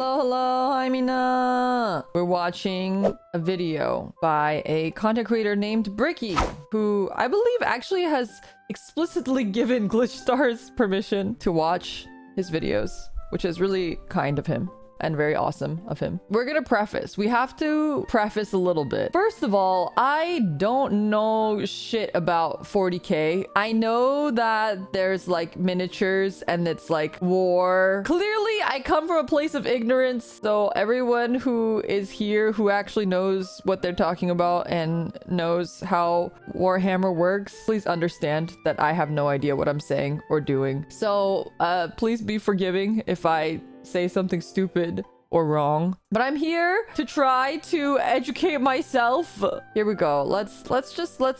Hello, hi Mina. We're watching a video by a content creator named Bricky, who I believe actually has explicitly given Glitch Stars permission to watch his videos, which is really kind of him and very awesome of him. We're gonna preface. We have to preface a little bit. First of all, I don't know shit about 40k. I know that there's like miniatures and it's like war. Clearly, I come from a place of ignorance. So everyone who is here who actually knows what they're talking about and knows how Warhammer works, please understand that I have no idea what I'm saying or doing. So please be forgiving if I say something stupid or wrong, but I'm here to try to educate myself. Here we go. Let's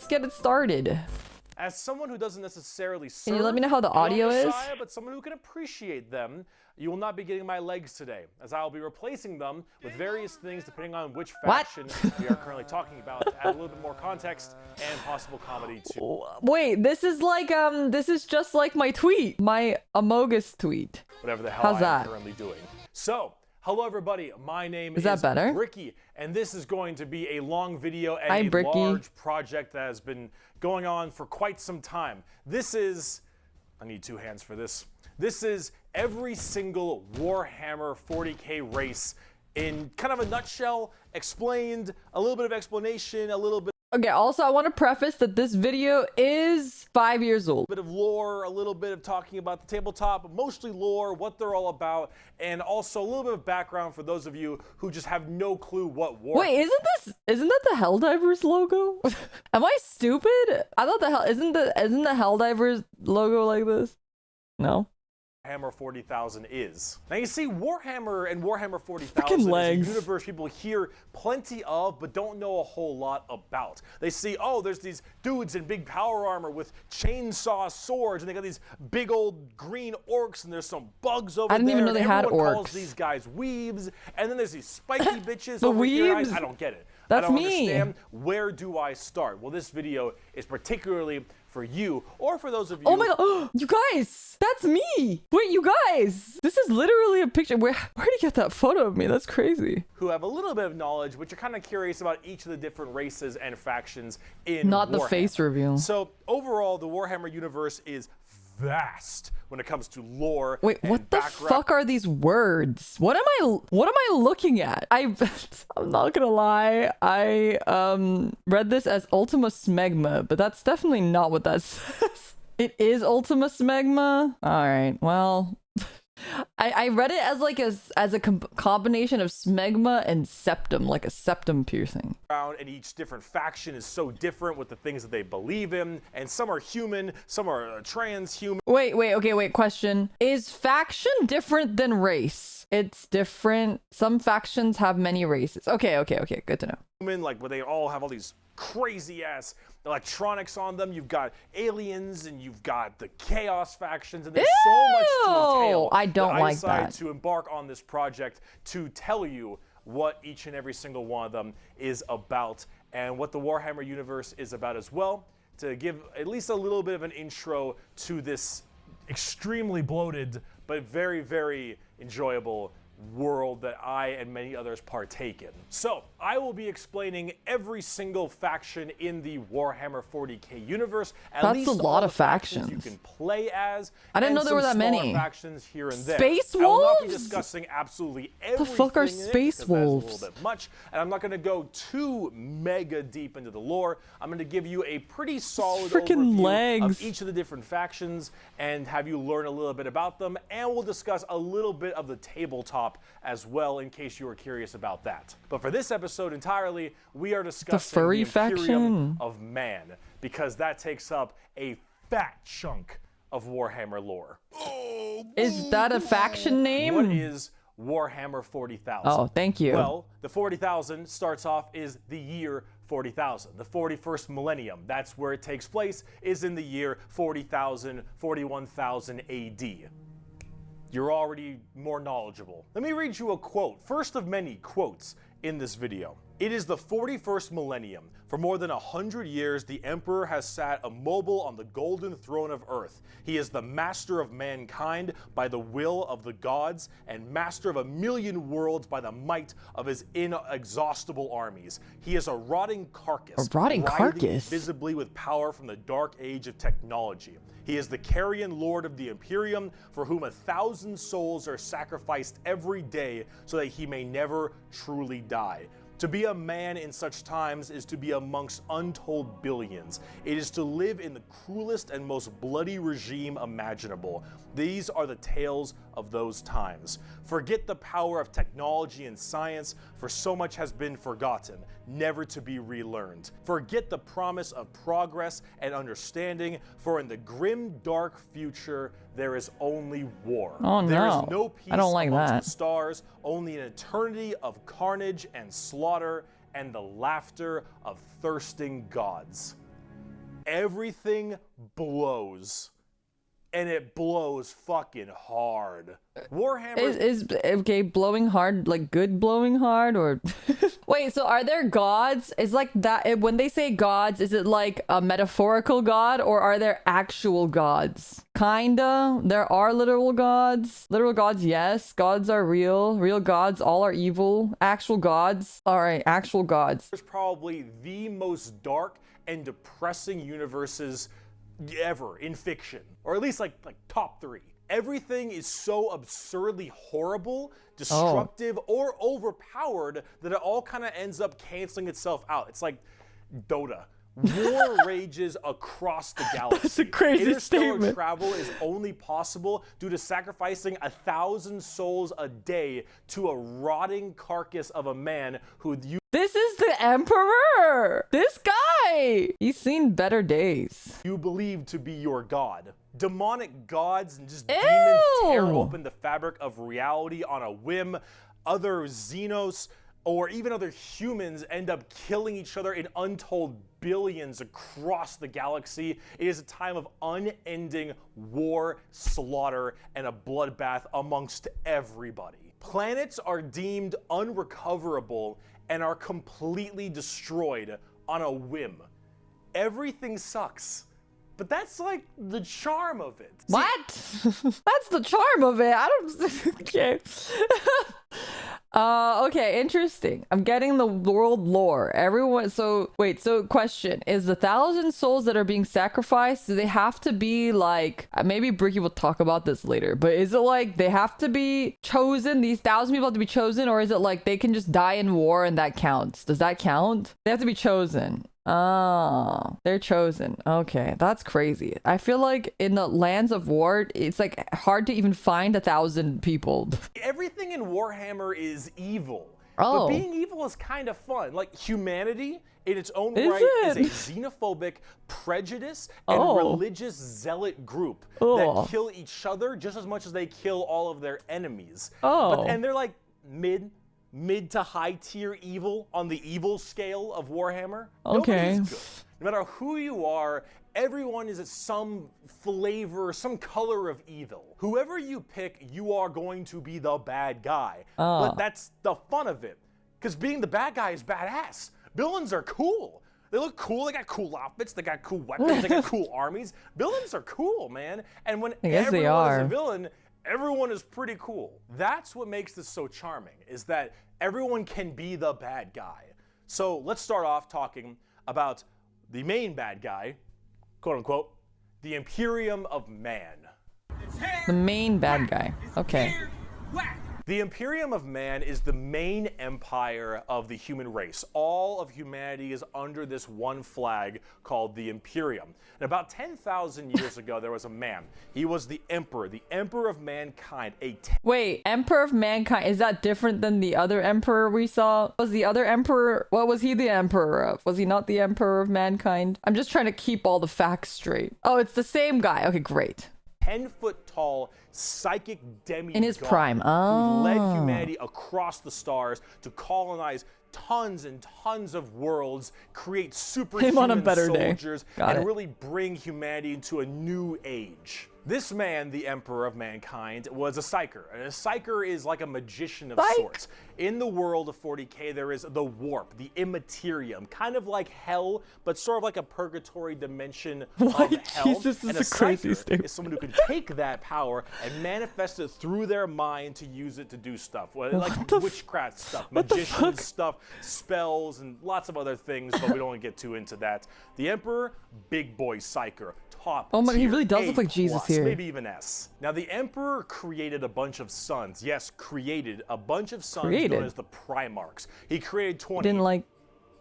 get it started. As someone who doesn't necessarily serve, can you let me know how the audio is? But someone who can appreciate them, you will not be getting my legs today, as I will be replacing them with various things depending on which faction we are currently talking about, to add a little bit more context and possible comedy too. Wait, this is like this is just like my tweet, my Amogus tweet. Whatever the hell I'm currently doing. So, hello everybody, my name is Bricky, and this is going to be a long video and a large project that has been going on for quite some time. This is, I need two hands for this. This is every single Warhammer 40k race in kind of a nutshell, explained, a little bit of explanation, a little bit. Okay, also I want to preface that this video is 5 years old. A bit of lore, a little bit of talking about the tabletop, mostly lore, what they're all about, and also a little bit of background for those of you who just have no clue what war. Wait, isn't that the Helldivers logo? Am I stupid? I thought isn't the Helldivers logo like this? No. Warhammer 40,000 is. Now you see, Warhammer and Warhammer 40,000 is a universe people hear plenty of but don't know a whole lot about. They see, oh, there's these dudes in big power armor with chainsaw swords, and they got these big old green orcs, and there's some bugs over there. I didn't even know they had orcs. Everyone calls these guys weebs, and then there's these spiky bitches the over weebs? here. I don't get it. That's I don't me. understand. Where do I start? Well, this video is particularly for you, or for those of you. Oh my god, you guys, that's me. Wait, you guys, this is literally a picture. Where'd you get that photo of me? That's crazy. Who have a little bit of knowledge, but you're kind of curious about each of the different races and factions in Not Warhammer. the face reveal. So overall, the Warhammer universe is vast when it comes to lore. Wait, what the fuck are these words? What am I looking at? I'm not gonna lie, I read this as Ultima Smegma, but that's definitely not what that says. It is Ultima Smegma? Alright, well, I read it as like as a combination of smegma and septum, like a septum piercing. And each different faction is so different with the things that they believe in, and some are human, some are transhuman. Wait, question. Is faction different than race? It's different. Some factions have many races. Okay, good to know. Human, like where they all have all these crazy ass electronics on them. You've got aliens and you've got the chaos factions, and there's so much to entail. I don't like that. I decided to embark on this project to tell you what each and every single one of them is about, and what the Warhammer universe is about as well, to give at least a little bit of an intro to this extremely bloated but very, very enjoyable world that I and many others partake in. So I will be explaining every single faction in the Warhammer 40k universe. That's a lot of factions you can play as. I didn't know there were that many factions here and there. Space wolves? I will not be discussing absolutely everything. The fuck are space wolves? That's a little bit much, and I'm not going to go too mega deep into the lore. I'm going to give you a pretty solid overview of each of the different factions and have you learn a little bit about them, and we'll discuss a little bit of the tabletop as well, in case you were curious about that. But for this episode entirely, we are discussing the Imperium of Man, because that takes up a fat chunk of Warhammer lore. Is that a faction name? What is Warhammer 40,000? Oh, thank you. Well, the 40,000 starts off is the year 40,000, the 41st millennium. That's where it takes place, is in the year 40,000, 41,000 AD. You're already more knowledgeable. Let me read you a quote, first of many quotes in this video. It is the 41st millennium. For more than 100 years, the Emperor has sat immobile on the golden throne of Earth. He is the master of mankind by the will of the gods, and master of 1,000,000 worlds by the might of his inexhaustible armies. He is a rotting carcass, writhing visibly with power from the dark age of technology. He is the carrion lord of the Imperium, for whom 1,000 souls are sacrificed every day so that he may never truly die. To be a man in such times is to be amongst untold billions. It is to live in the cruelest and most bloody regime imaginable. These are the tales of those times. Forget the power of technology and science, for so much has been forgotten, never to be relearned. Forget the promise of progress and understanding, for in the grim, dark future, there is only war. Oh no. There is no peace I don't like amongst that. the stars, only an eternity of carnage and slaughter and the laughter of thirsting gods. Everything blows. And it blows fucking hard. Warhammer is okay, blowing hard like good blowing hard, or wait, so are there gods? Is like that when they say gods, is it like a metaphorical god, or are there actual gods? Kinda. There are literal gods. Literal gods, yes. Gods are real. Real gods, all are evil. Actual gods. All right, actual gods. It's probably the most dark and depressing universes ever in fiction, or at least like top 3. Everything is so absurdly horrible, destructive, or overpowered that it all kind of ends up canceling itself out. It's like Dota. War rages across the galaxy. That's a crazy Interstellar statement. travel is only possible due to sacrificing 1,000 souls a day to a rotting carcass of a man who you. This is the Emperor! This guy! He's seen better days. You believe to be your god. Demonic gods and just Ew! demons tear open the fabric of reality on a whim. Other Xenos or even other humans end up killing each other in untold billions across the galaxy. It is a time of unending war, slaughter, and a bloodbath amongst everybody. Planets are deemed unrecoverable and are completely destroyed on a whim. Everything sucks. But that's like the charm of it. What? That's the charm of it. I don't. Okay. Okay, interesting. I'm getting the world lore. Everyone. So wait. So question: is the 1,000 souls that are being sacrificed? Do they have to be like? Maybe Bricky will talk about this later. But is it like they have to be chosen? These 1,000 people have to be chosen, or is it like they can just die in war and that counts? Does that count? They have to be chosen. Oh, they're chosen. Okay, that's crazy. I feel like in the lands of war, it's like hard to even find 1,000 people. Everything in Warhammer is evil. Oh. But being evil is kind of fun. Like humanity in its own right is a xenophobic, prejudice, and religious zealot group that kill each other just as much as they kill all of their enemies. And they're like mid to high tier evil on the evil scale of Warhammer. Okay. Nobody's good. No matter who you are, everyone is some flavor, some color of evil. Whoever you pick, you are going to be the bad guy. But that's the fun of it. Because being the bad guy is badass. Villains are cool. They look cool. They got cool outfits. They got cool weapons. They got cool armies. Villains are cool, man. And when everyone is a villain, everyone is pretty cool. That's what makes this so charming, is that everyone can be the bad guy. So let's start off talking about the main bad guy, quote unquote, the Imperium of Man. The main bad guy. Okay. The Imperium of Man is the main empire of the human race. All of humanity is under this one flag called the Imperium. And about 10,000 years ago, there was a man. He was the emperor of mankind. Wait, emperor of mankind, is that different than the other emperor we saw? Was the other emperor, what was he the emperor of? Was he not the emperor of mankind? I'm just trying to keep all the facts straight. Oh, it's the same guy. Okay, great. 10-foot-tall psychic demigod in his prime. Who led humanity across the stars to colonize tons and tons of worlds, create superhuman soldiers, and really bring humanity into a new age. This man, the Emperor of Mankind, was a psyker. And a psyker is like a magician of Psych. sorts. In the world of 40k, there is the warp, the immaterium, kind of like hell, but sort of like a purgatory dimension of hell. Jesus, and this is a crazy statement. is someone who can take that power and manifest it through their mind to use it to do stuff, like witchcraft stuff, magician stuff, spells, and lots of other things, but we don't want to get too into that. The Emperor, big boy psyker. Oh my, he really does look like Jesus here. Maybe even S. Now, the Emperor created a bunch of sons. Yes, created a bunch of sons known as the Primarchs. He created 20. Didn't like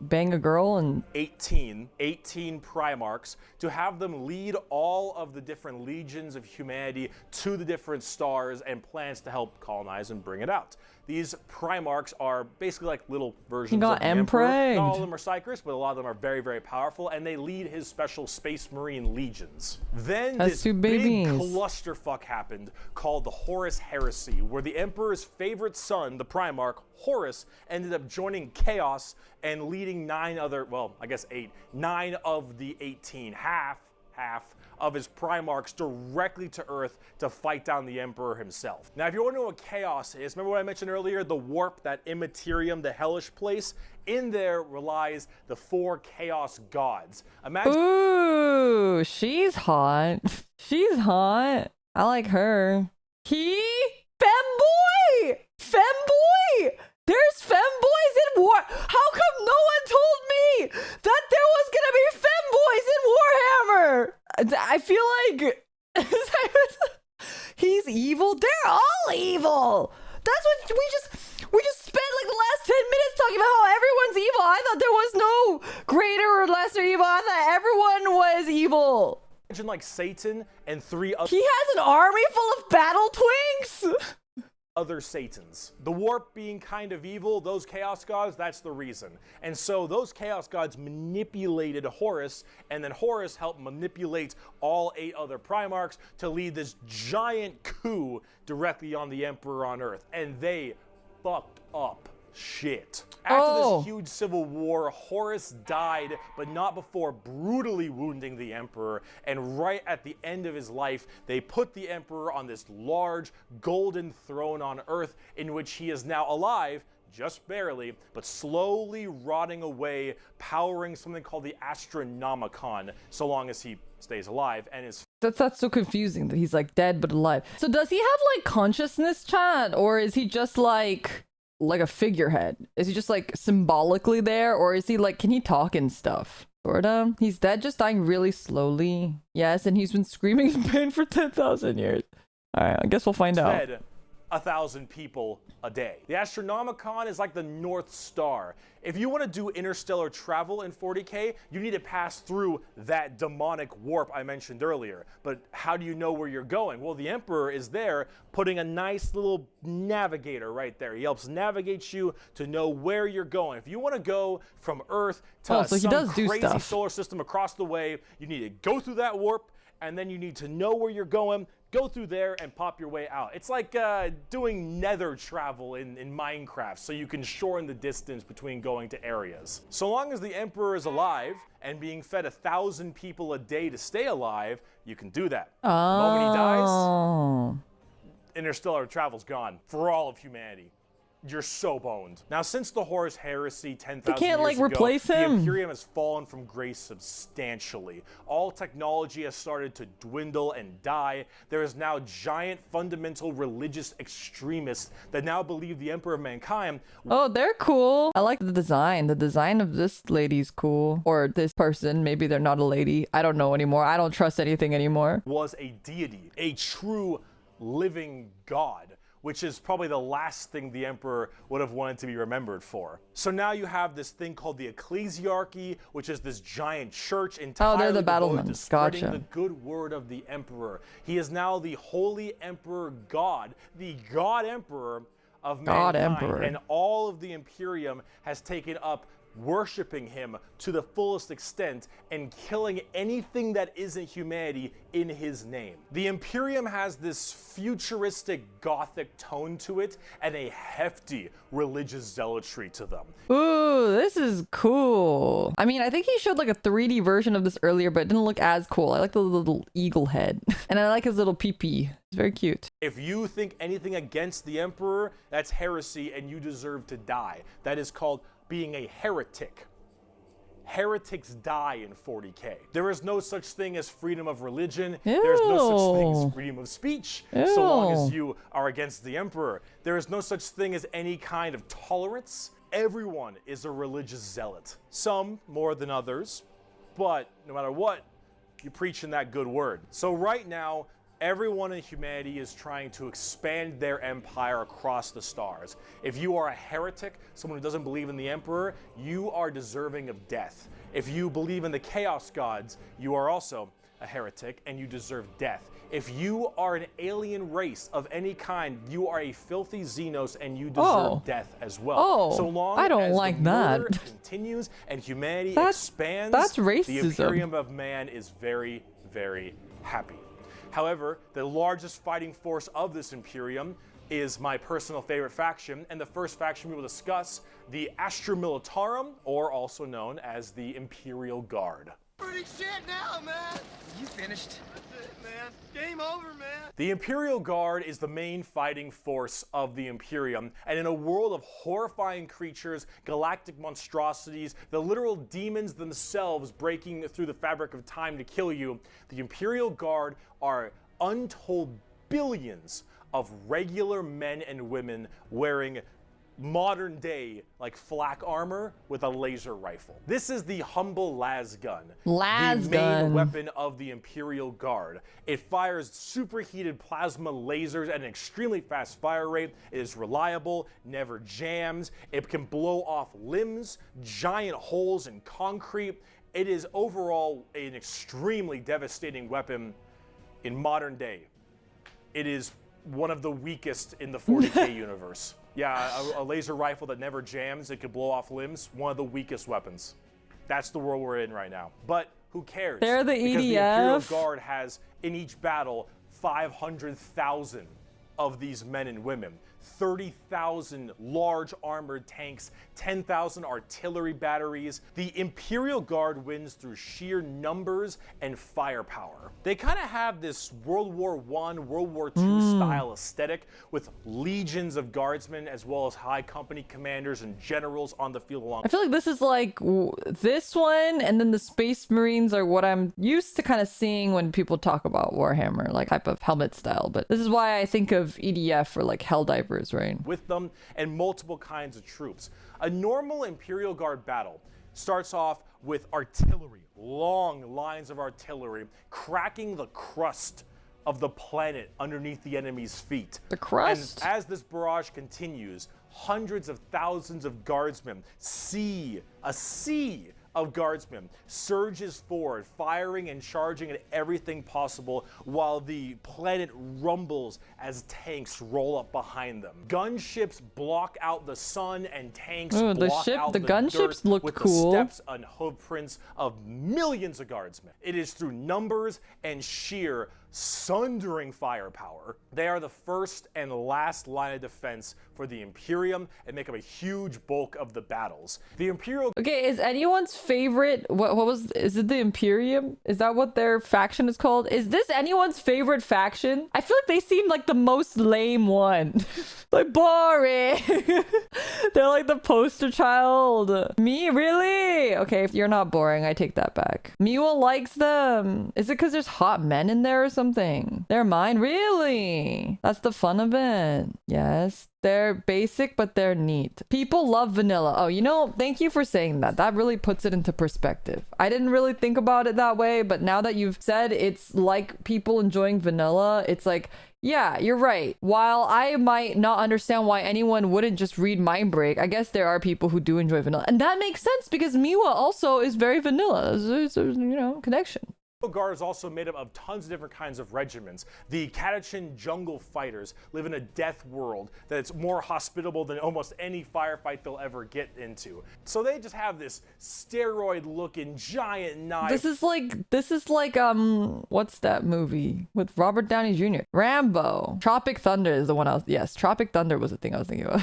bang a girl and 18 Primarchs to have them lead all of the different legions of humanity to the different stars and plans to help colonize and bring it out. These Primarchs are basically like little versions of the Emperor. Not all of them are psychers, but a lot of them are very, very powerful, and they lead his special Space Marine legions. Then this big clusterfuck happened called the Horus Heresy, where the Emperor's favorite son, the Primarch, Horus, ended up joining Chaos and leading 9 of the 18, half of his Primarchs directly to Earth to fight down the Emperor himself. Now, if you want to know what Chaos is, remember what I mentioned earlier, the warp, that immaterium, the hellish place? In there relies the 4 Chaos gods. Imagine— Ooh, she's hot. She's hot. I like her. Femboy! There's femboys in War. How come no one told me that there was gonna be femboys in Warhammer? I feel like he's evil. They're all evil. That's what we just spent like the last 10 minutes talking about how everyone's evil. I thought there was no greater or lesser evil. I thought everyone was evil. Imagine like Satan and 3 other— He has an army full of battle twinks. Other Satans. The warp being kind of evil, those Chaos gods, that's the reason. And so those Chaos gods manipulated Horus, and then Horus helped manipulate all 8 other Primarchs to lead this giant coup directly on the Emperor on Earth. And they fucked up shit. After this huge civil war, Horus died, but not before brutally wounding the Emperor, and right at the end of his life, they put the Emperor on this large golden throne on Earth, in which he is now alive, just barely, but slowly rotting away, powering something called the Astronomicon, so long as he stays alive, and is— That's so confusing that he's like dead but alive. So does he have like consciousness, chat, or is he just like a figurehead? Is he just like symbolically there, or is he like, can he talk and stuff? Sorta. He's dead, just dying really slowly. Yes, and he's been screaming in pain for 10,000 years. Alright, I guess we'll find out. 1,000 people a day. The Astronomicon is like the North Star. If you want to do interstellar travel in 40k, you need to pass through that demonic warp I mentioned earlier. But how do you know where you're going? Well, the Emperor is there putting a nice little navigator right there. He helps navigate you to know where you're going. If you want to go from Earth to some crazy solar system across the way, you need to go through that warp, and then you need to know where you're going, go through there, and pop your way out. It's like doing nether travel in Minecraft, so you can shorten the distance between going to areas. So long as the Emperor is alive and being fed 1,000 people a day to stay alive, you can do that. The moment he dies, interstellar travel's gone for all of humanity. You're so boned. Now, since the Horus Heresy 10,000 years ago, the Imperium has fallen from grace substantially. All technology has started to dwindle and die. There is now giant fundamental religious extremists that now believe the Emperor of Mankind— Oh, they're cool. I like the design. The design of this lady's cool. Or this person. Maybe they're not a lady. I don't know anymore. I don't trust anything anymore. Was a deity, a true living god, which is probably the last thing the Emperor would have wanted to be remembered for. So now you have this thing called the Ecclesiarchy, which is this giant church entirely devoted to spreading the good word of the Emperor. He is now the Holy Emperor God, the God Emperor of mankind, and all of the Imperium has taken up worshiping him to the fullest extent and killing anything that isn't humanity in his name. The Imperium has this futuristic gothic tone to it and a hefty religious zealotry to them. Ooh, this is cool. I mean, I think he showed like a 3D version of this earlier, but it didn't look as cool. I like the little eagle head and I like his little pee-pee. It's very cute. If you think anything against the Emperor, that's heresy and you deserve to die. That is called being a heretic. Heretics die in 40K. There is no such thing as freedom of religion. Ew. There is no such thing as freedom of speech, Ew. so long as you are against the Emperor. There is no such thing as any kind of tolerance. Everyone is a religious zealot. Some more than others, but no matter what, you're preaching that good word. So right now, everyone in humanity is trying to expand their empire across the stars. If you are a heretic, someone who doesn't believe in the Emperor, you are deserving of death. If you believe in the Chaos Gods, you are also a heretic and you deserve death. If you are an alien race of any kind, you are a filthy Xenos and you deserve death as well. Oh, so long I don't as like the that. murder continues and humanity That's expands, racism. the Imperium of Man is very, very happy. However, the largest fighting force of this Imperium is my personal favorite faction, and the first faction we will discuss, the Astra Militarum, or also known as the Imperial Guard. Pretty shit now, man. You finished. That's it, man. Game over, man. The Imperial Guard is the main fighting force of the Imperium, and in a world of horrifying creatures, galactic monstrosities, the literal demons themselves breaking through the fabric of time to kill you, the Imperial Guard are untold billions of regular men and women wearing modern day like flak armor with a laser rifle. This is the humble las gun, the main weapon of the Imperial Guard. It fires superheated plasma lasers at an extremely fast fire rate. It is reliable, never jams. It can blow off limbs, giant holes in concrete. It is overall an extremely devastating weapon in modern day. It is one of the weakest in the 40K universe. Yeah, a laser rifle that never jams, it could blow off limbs, one of the weakest weapons. That's the world we're in right now. But who cares? They're the EDF. Because the Imperial Guard has, in each battle, 500,000 of these men and women. 30,000 large armored tanks, 10,000 artillery batteries. The Imperial Guard wins through sheer numbers and firepower. They kind of have this World War I, World War II style aesthetic with legions of guardsmen as well as high company commanders and generals on the field along. I feel like this is like this one, and then the Space Marines are what I'm used to kind of seeing when people talk about Warhammer, like type of helmet style. But this is why I think of EDF or like Helldivers. Right. With them and multiple kinds of troops. A normal Imperial Guard battle starts off with artillery, long lines of artillery, cracking the crust of the planet underneath the enemy's feet. The crust? And as this barrage continues, hundreds of thousands of guardsmen, a sea of guardsmen surges forward, firing and charging at everything possible while the planet rumbles as tanks roll up behind them. Gunships block out the sun and tanks block out the gunships dirt look with cool. the steps and hoofprints of millions of guardsmen. It is through numbers and sheer sundering firepower. They are the first and last line of defense for the Imperium and make up a huge bulk of the battles. The Imperial... Okay, is anyone's favorite... Is it the Imperium? Is that what their faction is called? Is this anyone's favorite faction? I feel like they seem like the most lame one. Like, boring. They're like the poster child. Me? Really? Okay, if you're not boring, I take that back. Miwa likes them. Is it because there's hot men in there or something? They're mine? Really? That's the fun of it. Yes. They're basic, but they're neat. People love vanilla. Oh, you know, thank you for saying that. That really puts it into perspective. I didn't really think about it that way, but now that you've said it's like people enjoying vanilla, it's like, yeah, you're right. While I might not understand why anyone wouldn't just read Mindbreak, I guess there are people who do enjoy vanilla. And that makes sense because Miwa also is very vanilla. It's you know, connection. Guard is also made up of tons of different kinds of regiments. The Catachin jungle fighters live in a death world that's more hospitable than almost any firefight they'll ever get into. So they just have this steroid-looking giant knife. This is like what's that movie with Robert Downey Jr.? Rambo. Tropic Thunder is the one I was. Yes, Tropic Thunder was the thing I was thinking of.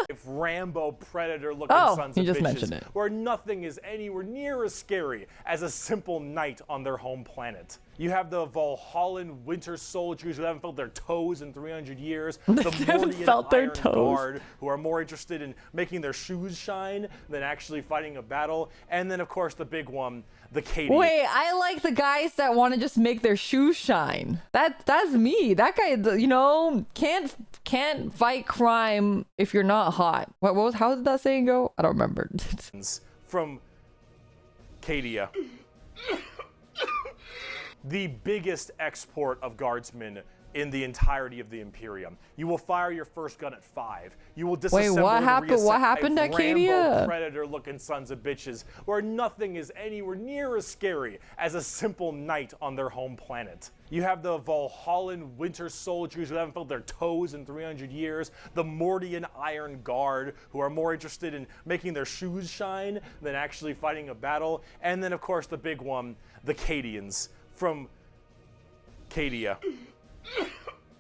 If Rambo Predator-looking sons of you just bitches, mentioned it. where nothing is anywhere near as scary as a simple night on their home planet. You have the Valhallan Winter Soldiers who haven't felt their toes in 300 years. The Mordian Iron Guard who are more interested in making their shoes shine than actually fighting a battle. And then, of course, the big one, the Katie. Wait, I like the guys that want to just make their shoes shine. That's me. That guy, you know, can't fight crime if you're not hot. How did that saying go? I don't remember. From Cadia. The biggest export of guardsmen in the entirety of the Imperium. You will fire your first gun at 5. You will disassemble. Wait, what happened? What happened at Cadia? Predator-looking sons of bitches, where nothing is anywhere near as scary as a simple night on their home planet. You have the Valhallan Winter Soldiers who haven't felt their toes in 300 years. The Mordian Iron Guard who are more interested in making their shoes shine than actually fighting a battle. And then, of course, the big one, the Cadians from Cadia.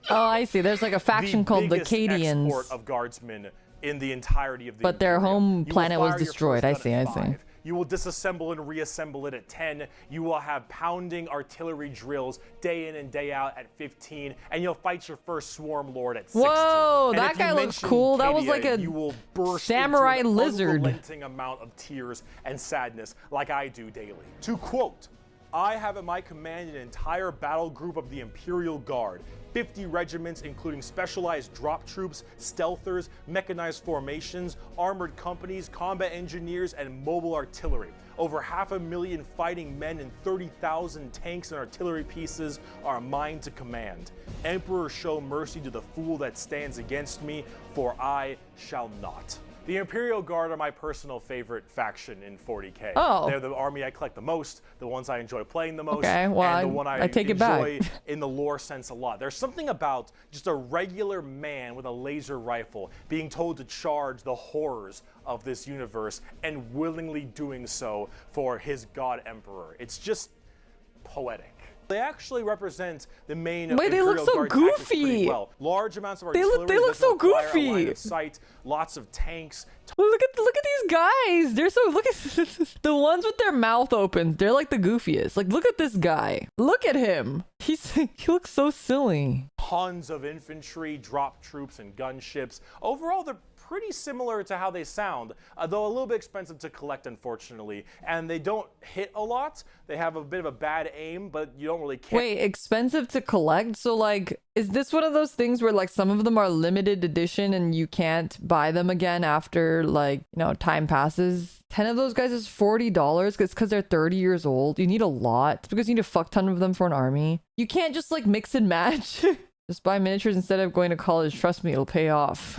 Oh, I see. There's like a faction called the Cadians. Export of guardsmen in the entirety of the But their Imperium. home planet was fire your destroyed. first I gun see. at 5. You will disassemble and reassemble it at 10. You will have pounding artillery drills day in and day out at 15. And you'll fight your first swarm lord at 16. Whoa, And that if you guy looks mention cool. That was Cadia, like a you will burst samurai into an lizard. unrelenting amount of tears and sadness like I do daily. To quote, I have at my command an entire battle group of the Imperial Guard, 50 regiments including specialized drop troops, stealthers, mechanized formations, armored companies, combat engineers, and mobile artillery. Over 500,000 fighting men and 30,000 tanks and artillery pieces are mine to command. Emperor, show mercy to the fool that stands against me, for I shall not. The Imperial Guard are my personal favorite faction in 40K. Oh. They're the army I collect the most, the ones I enjoy playing the most, Okay, well, and the one I take it back. enjoy in the lore sense a lot. There's something about just a regular man with a laser rifle being told to charge the horrors of this universe and willingly doing so for his god emperor. It's just poetic. They actually represent the main Wait, they look Imperial so Guard tactics goofy. pretty well. Large amounts of They artillery. look that so doesn't require a goofy. line of sight, lots of tanks. Look at these guys. They're so look at the ones with their mouth open. They're like the goofiest. Like look at this guy. Look at him. He looks so silly. Tons of infantry, drop troops, and gunships. Overall, they're pretty similar to how they sound, though a little bit expensive to collect, unfortunately. And they don't hit a lot. They have a bit of a bad aim, but you don't really care. Wait, expensive to collect? So like, is this one of those things where like some of them are limited edition and you can't buy them again after like, you know, time passes? 10 of those guys is $40 because they're 30 years old. You need a lot. It's because you need a fuck ton of them for an army. You can't just like mix and match. Just buy miniatures instead of going to college. Trust me, it'll pay off.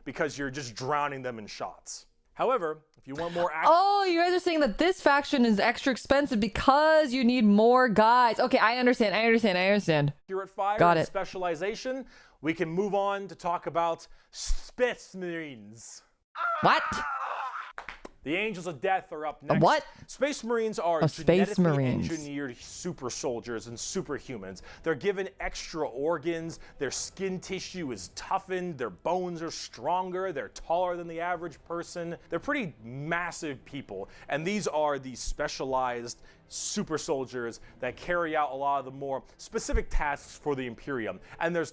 Because you're just drowning them in shots. However, if you want more action, oh, you guys are saying that this faction is extra expensive because you need more guys. Okay, I understand. accurate fire Got and it. specialization, we can move on to talk about Space Marines. What? The Angels of Death are up next. What? Space Marines are Space genetically Marines. engineered super soldiers and superhumans. They're given extra organs, their skin tissue is toughened, their bones are stronger, they're taller than the average person. They're pretty massive people, and these are the specialized super soldiers that carry out a lot of the more specific tasks for the Imperium. And there's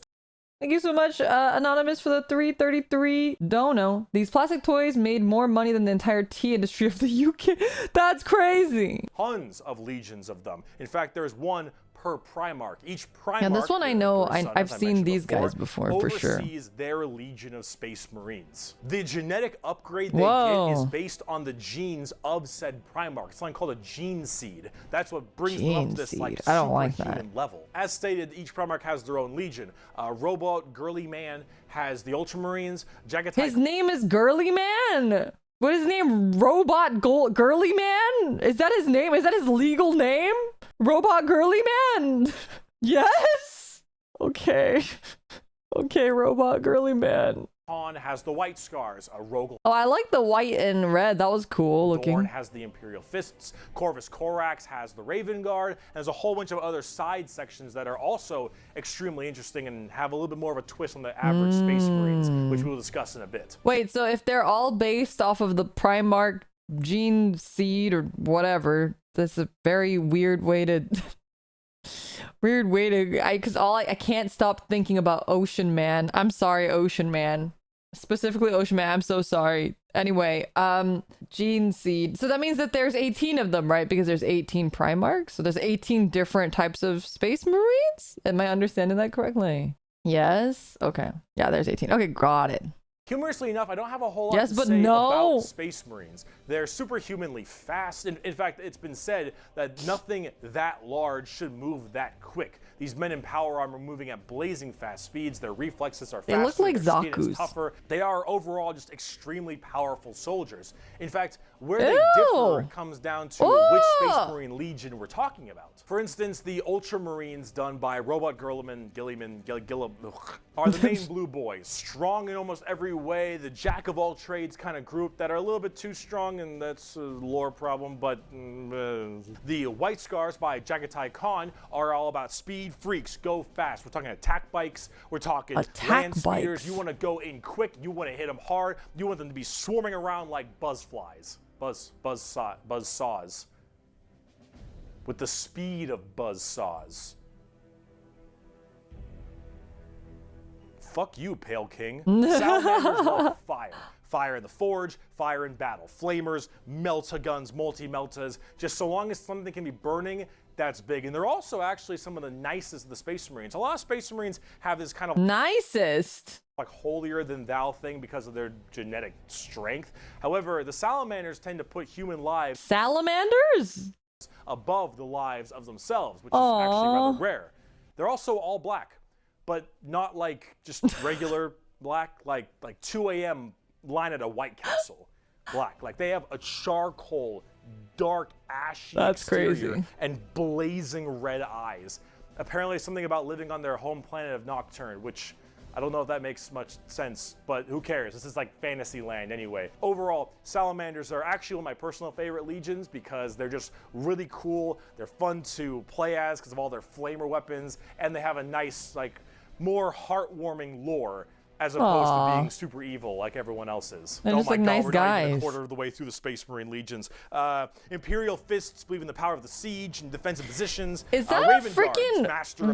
Thank you so much, Anonymous, for the 333 dono. These plastic toys made more money than the entire tea industry of the UK. That's crazy. tons of legions of them. In fact, there's one per Primarch. Each Primarch, Yeah, this one I know. I've seen mentioned these guys before, for sure. oversees their legion of Space Marines. The genetic upgrade they Whoa. get is based on the genes of said Primarch. It's something called a gene seed. That's what brings them up Gene to this like seed. I don't like superhuman level. As stated, each Primarch has their own legion. Robot Girly Man has the Ultramarines. Jagatai His name is Girly Man. What is his name? Robot Girly Man? Is that his name? Is that his legal name? Robot girly man. Yes. Okay. Okay, robot girly man. Khan has the white scars, a rogue. Oh, I like the white and red. That was cool looking. Dorn has the Imperial Fists. Corvus Corax has the Raven Guard. And there's a whole bunch of other side sections that are also extremely interesting and have a little bit more of a twist on the average Space Marines, which we'll discuss in a bit. Wait, so if they're all based off of the Primarch gene seed or whatever, that's a very weird way to because I can't stop thinking about Ocean Man. I'm sorry, Ocean Man. Specifically Ocean Man, I'm so sorry. Anyway, gene seed. So that means that there's 18 of them, right? Because there's 18 Primarchs. So there's 18 different types of Space Marines? Am I understanding that correctly? Yes? Okay. Yeah, there's 18. Okay, got it. Humorously enough, I don't have a whole lot to say about Space Marines. They're superhumanly fast. In fact, it's been said that nothing that large should move that quick. These men in power armor moving at blazing fast speeds. Their reflexes are faster. They look like their skin Zaku's. is tougher. They are overall just extremely powerful soldiers. In fact, where they differ comes down to which Space Marine Legion we're talking about. For instance, the Ultramarines done by Robot Gilliman are the main blue boys. Strong in almost every way, the jack of all trades kind of group that are a little bit too strong, and that's a lore problem, but the White Scars by Jagatai Khan are all about speed freaks, go fast. We're talking attack bikes, we're talking land speeders. You want to go in quick, you want to hit them hard, you want them to be swarming around like buzzflies. Buzz saws. With the speed of buzz saws. Fuck you, Pale King. Salamanders love fire. Fire in the forge, fire in battle. Flamers, melta-guns, multi-meltas. Just so long as something can be burning, that's big. And they're also actually some of the nicest of the Space Marines. A lot of Space Marines have this kind of nicest, like holier than thou thing because of their genetic strength. However, the Salamanders tend to put human lives above the lives of themselves, which is actually rather rare. They're also all black, but not like just regular black, like 2 a.m. line at a White Castle black. Like they have a charcoal, dark, ashy exterior crazy. And blazing red eyes. Apparently something about living on their home planet of Nocturne, which I don't know if that makes much sense, but who cares? This is like fantasy land anyway. Overall, Salamanders are actually one of my personal favorite legions because they're just really cool. They're fun to play as because of all their flamer weapons, and they have a nice, like, more heartwarming lore as opposed to being super evil like everyone else is. They're just like nice we're guys. not even a quarter of the way through the Space Marine legions. Imperial Fists believe in the power of the siege and defensive positions. Is that Raven a freaking master?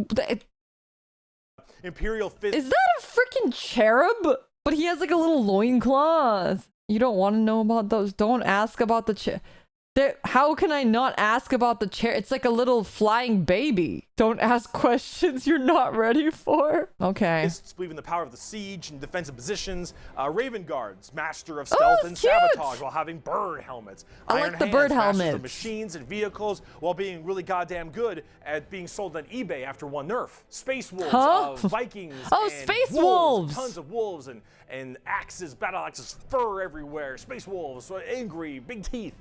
Imperial Fist. Is that a freaking cherub? But he has like a little loincloth. You don't want to know about those. Don't ask about the chair. How can I not ask about the chair? It's like a little flying baby. Don't ask questions you're not ready for. Okay. Fists believe in the power of the siege and defensive positions. Raven Guards, master of stealth and sabotage while having bird helmets. I like the bird helmets. Of machines and vehicles while being really goddamn good at being sold on eBay after one nerf. Space Wolves, Vikings. Oh, and Space Wolves. Tons of wolves and axes, battle axes, fur everywhere. Space Wolves, angry, big teeth.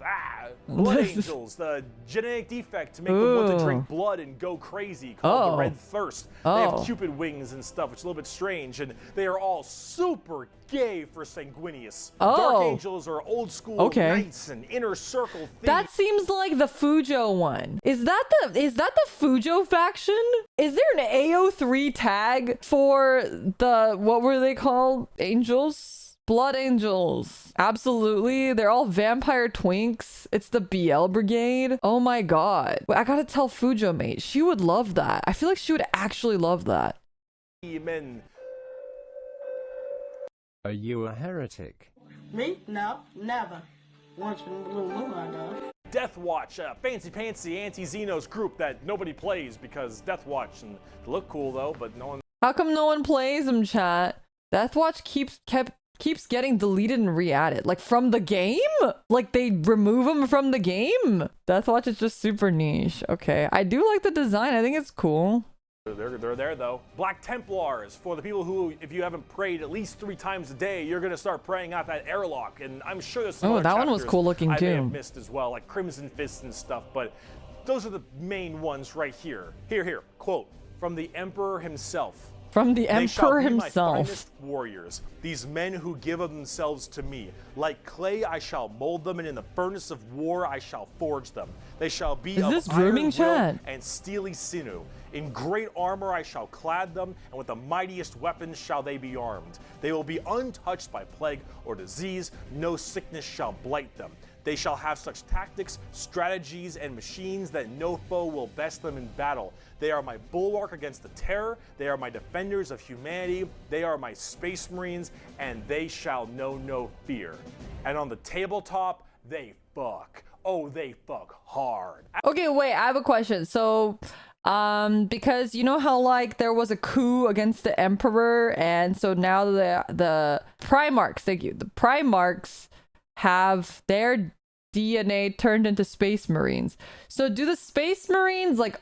Blood Angels, the genetic defect to make them want to drink blood and go crazy, called the Red Thirst. They have Cupid wings and stuff, which is a little bit strange, and they are all super gay for Sanguinius. Dark Angels are old school knights and inner circle thieves. That seems like the Fujo one. Is that the Fujo faction? Is there an AO3 tag for the, what were they called? Angels? Blood Angels. Absolutely. They're all vampire twinks. It's the BL Brigade. Oh my god. I gotta tell Fujo mate. She would love that. I feel like she would actually love that. Men. Are you a heretic? Me? No, never. Once in a blue moon, I know. Death Watch, a fancy anti-Xenos group that nobody plays because Death Watch, and they look cool though, but no one. How come no one plays them, chat? Death Watch keeps getting deleted and re-added. Like from the game? Like they remove them from the game? Death Watch is just super niche. Okay, I do like the design. I think it's cool. They're there though. Black Templars, for the people who, if you haven't prayed at least 3 times a day, you're gonna start praying out that airlock. And I'm sure there's some other that one was chapters cool looking I too. may have missed as well, like Crimson Fists and stuff. But Those are the main ones right here. Here, quote from the Emperor himself. From the They shall Emperor be himself. my finest warriors, these men who give of themselves to me. Like clay I shall mold them, and in the furnace of war I shall forge them. They shall be Is of this iron grooming will chat? and steely sinew. In great armor I shall clad them, and with the mightiest weapons shall they be armed. They will be untouched by plague or disease, no sickness shall blight them. They shall have such tactics, strategies, and machines that no foe will best them in battle. They are my bulwark against the terror. They are my defenders of humanity. They are my space marines, and they shall know no fear. And on the tabletop, they fuck. Oh, they fuck hard. Okay, wait, I have a question. So, because you know how like there was a coup against the Emperor, and so now the Primarchs, thank you, the Primarchs have their DNA turned into Space Marines. So do the Space Marines, like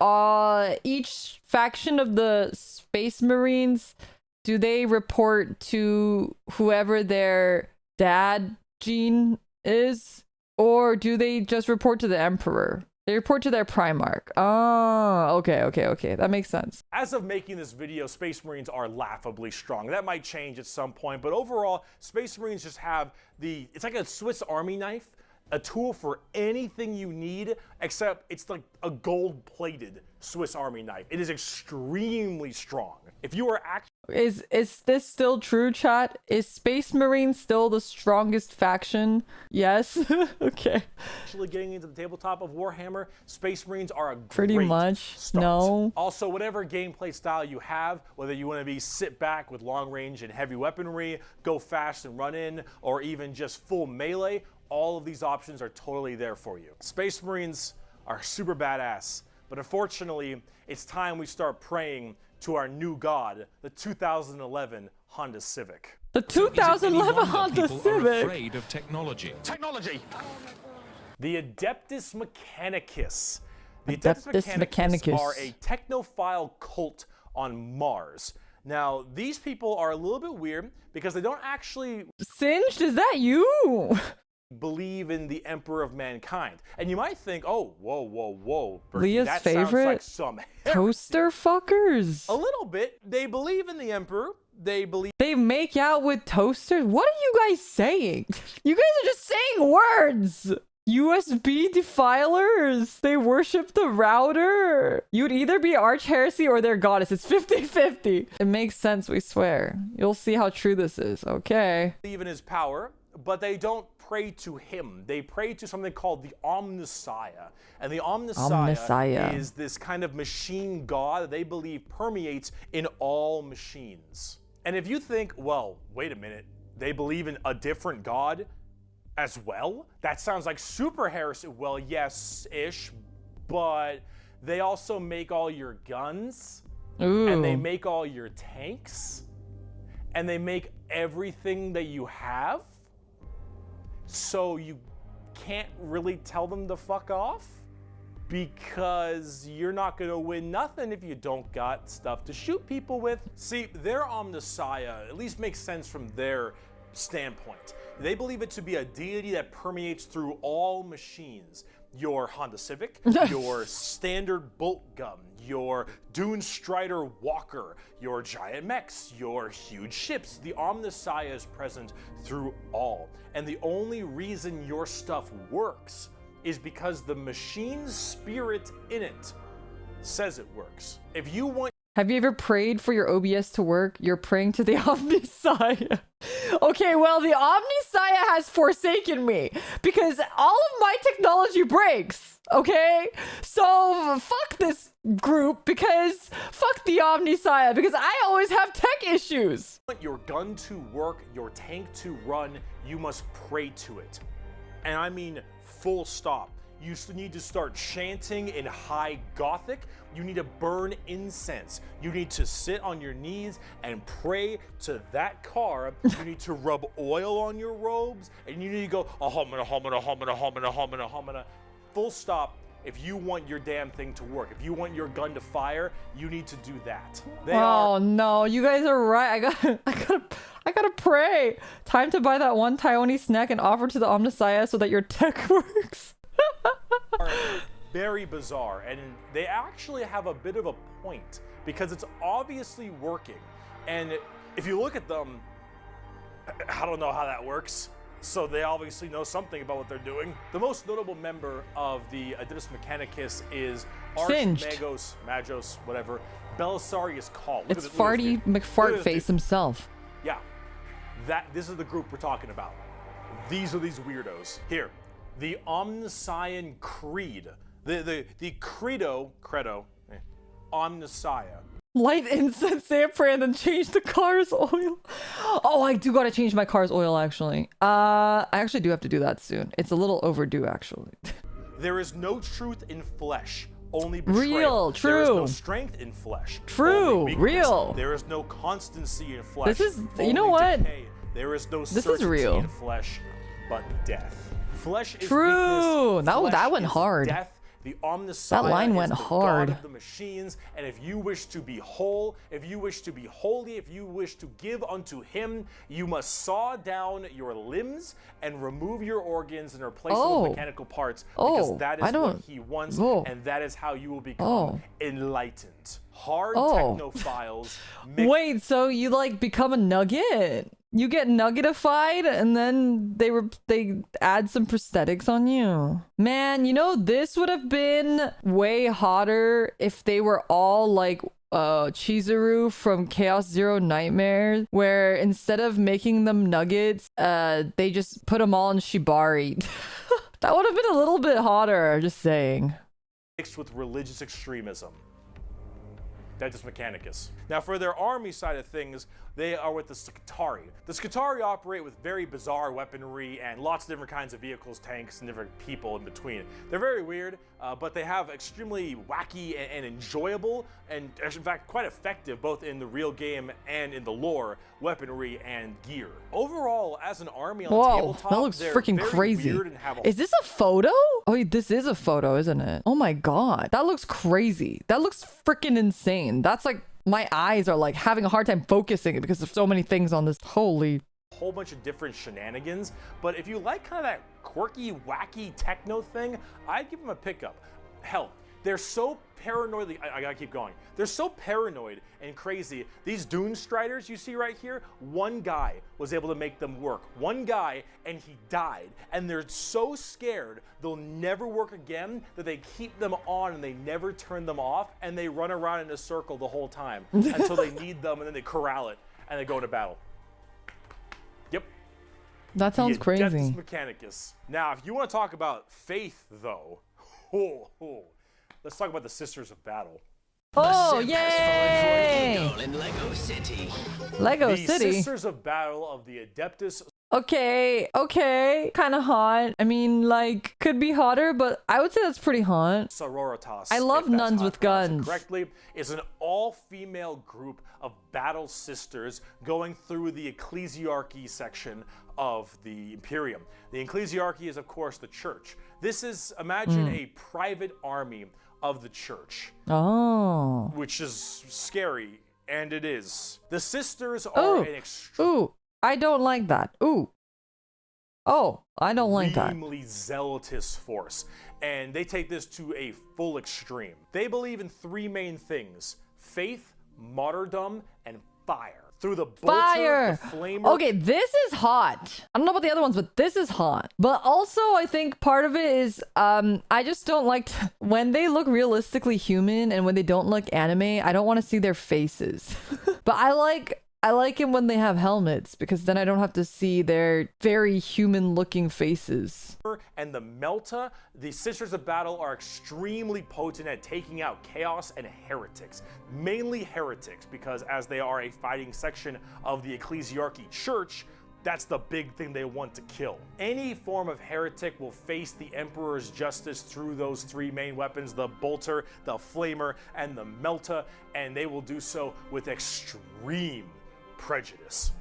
each faction of the Space Marines, do they report to whoever their dad gene is? Or do they just report to the Emperor? They report to their Primarch. Oh, okay. That makes sense. As of making this video, Space Marines are laughably strong. That might change at some point, but overall, Space Marines just have it's like a Swiss Army knife, a tool for anything you need, except it's like a gold-plated Swiss Army knife. It is extremely strong. If you are actually... Is this still true, chat? Is Space Marine still the strongest faction? Yes? Okay. Actually getting into the tabletop of Warhammer, Space Marines are a Pretty great much. start. No. Also, whatever gameplay style you have, whether you want to be sit back with long range and heavy weaponry, go fast and run in, or even just full melee, all of these options are totally there for you. Space Marines are super badass, but unfortunately, it's time we start praying to our new god, the 2011 Honda Civic. The 2011 Honda People are Civic. afraid of technology. Technology! The Adeptus Mechanicus. The Adeptus Mechanicus are a technophile cult on Mars. Now, these people are a little bit weird because they don't actually Singed, is that you? believe in the Emperor of Mankind. And you might think, oh, whoa, Bricky, Leah's that favorite? sounds like some Toaster fuckers. A little bit. They believe in the Emperor. They believe They make out with toasters? What are you guys saying? You guys are just saying words! USB defilers! They worship the router! You'd either be Arch Heresy or their goddess. It's 50-50. It makes sense, we swear. You'll see how true this is. Okay. in his power, but they don't pray to him. They pray to something called the Omnissiah. And the Omnissiah is this kind of machine god that they believe permeates in all machines. And if you think, well, wait a minute, they believe in a different god as well? That sounds like super heresy. Well, yes-ish, but they also make all your guns. Ooh. And they make all your tanks. And they make everything that you have. So you can't really tell them to fuck off because you're not gonna win nothing if you don't got stuff to shoot people with. See, their Omnissiah at least makes sense from their standpoint. They believe it to be a deity that permeates through all machines. Your Honda Civic, your standard bolt gun, your Dune Strider Walker, your giant mechs, your huge ships. The Omnissiah is present through all. And the only reason your stuff works is because the machine's spirit in it says it works. If you want... Have you ever prayed for your OBS to work? You're praying to the Omnissiah. Okay, well, the Omnissiah has forsaken me because all of my technology breaks, okay? So fuck this group because fuck the Omnissiah because I always have tech issues. Want your gun to work, your tank to run, you must pray to it. And I mean full stop. You need to start chanting in high Gothic. You need to burn incense. You need to sit on your knees and pray to that car. You need to rub oil on your robes. And you need to go, ahomina, homina, homina, homina, homina, homina. Full stop. If you want your damn thing to work, if you want your gun to fire, you need to do that. No, you guys are right. I gotta pray. Time to buy that one Taiwanese snack and offer to the Omnissiah so that your tech works. very bizarre, and they actually have a bit of a point because it's obviously working. And if you look at them, I don't know how that works. So they obviously know something about what they're doing. The most notable member of the Adeptus Mechanicus is Magos, whatever. Belisarius Call. It's Farty McFartface himself. Yeah, this is the group we're talking about. These are these weirdos. Here, the Omnissian Creed. The credo, Omnissia. Light incense, say a prayer, and then change the car's oil. Oh, I do gotta change my car's oil, actually. I actually do have to do that soon. It's a little overdue, actually. There is no truth in flesh, only betrayal. Real, true. There is no strength in flesh, true, real. There is no constancy in flesh. This is, you know what? Decay. There is no certainty in flesh, but death. Flesh is true. Weakness. Flesh that went is hard. Death. The Omnissiah that line went is the hard. God of the machines, and if you wish to be whole, if you wish to be holy, if you wish to give unto him, you must saw down your limbs and remove your organs and replace them with mechanical parts, because that is what he wants, and that is how you will become enlightened. Hard technophiles. Wait, so you like become a nugget? You get nuggetified and then they add some prosthetics on you. Man, you know, this would have been way hotter if they were all like Chizuru from Chaos Zero Nightmares, where instead of making them nuggets, they just put them all in Shibari. That would have been a little bit hotter, just saying. Mixed with religious extremism. Adeptus Mechanicus. Now, for their army side of things, they are with the Scutari. The Scutari operate with very bizarre weaponry and lots of different kinds of vehicles, tanks, and different people in between. They're very weird, but they have extremely wacky and enjoyable, and in fact quite effective both in the real game and in the lore, weaponry and gear. Overall, as an army on the tabletop, that looks freaking crazy. Is this a photo? Oh, wait, this is a photo, isn't it? Oh my god, that looks crazy. That looks freaking insane. That's like, my eyes are like having a hard time focusing because there's so many things on this. Holy. Whole bunch of different shenanigans, but if you like kind of that quirky, wacky techno thing, I'd give them a pickup. Hell, they're so paranoid. I gotta keep going. They're so paranoid and crazy. These Dune Striders you see right here, one guy was able to make them work. One guy, and he died. And they're so scared they'll never work again that they keep them on and they never turn them off, and they run around in a circle the whole time until they need them, and then they corral it and they go into battle. Yep. That sounds crazy. Adeptus Mechanicus. Now, if you want to talk about faith, though, let's talk about the Sisters of Battle. Oh, yay! Lego City. Lego the City. Sisters of Battle of the Adeptus. Okay, kind of hot. I mean, like, could be hotter, but I would say that's pretty hot. Sororitas. I love nuns with guns. Correctly, is an all-female group of battle sisters going through the ecclesiarchy section of the Imperium. The ecclesiarchy is, of course, the church. This is, imagine a private army of the church. Oh. Which is scary, and it is. The sisters are an extreme. Ooh, I don't like that. Ooh. Oh, I don't like that. Extremely zealotous force, and they take this to a full extreme. They believe in three main things: faith, martyrdom, and fire. Through the bolter, the flamer. Okay, this is hot. I don't know about the other ones, but this is hot. But also, I think part of it is, I just don't like when they look realistically human and when they don't look anime. I don't want to see their faces. But I like it when they have helmets, because then I don't have to see their very human-looking faces. And the Melta, the Sisters of Battle, are extremely potent at taking out chaos and heretics. Mainly heretics, because as they are a fighting section of the ecclesiarchy church, that's the big thing they want to kill. Any form of heretic will face the Emperor's justice through those three main weapons: the bolter, the flamer, and the Melta, and they will do so with extreme prejudice.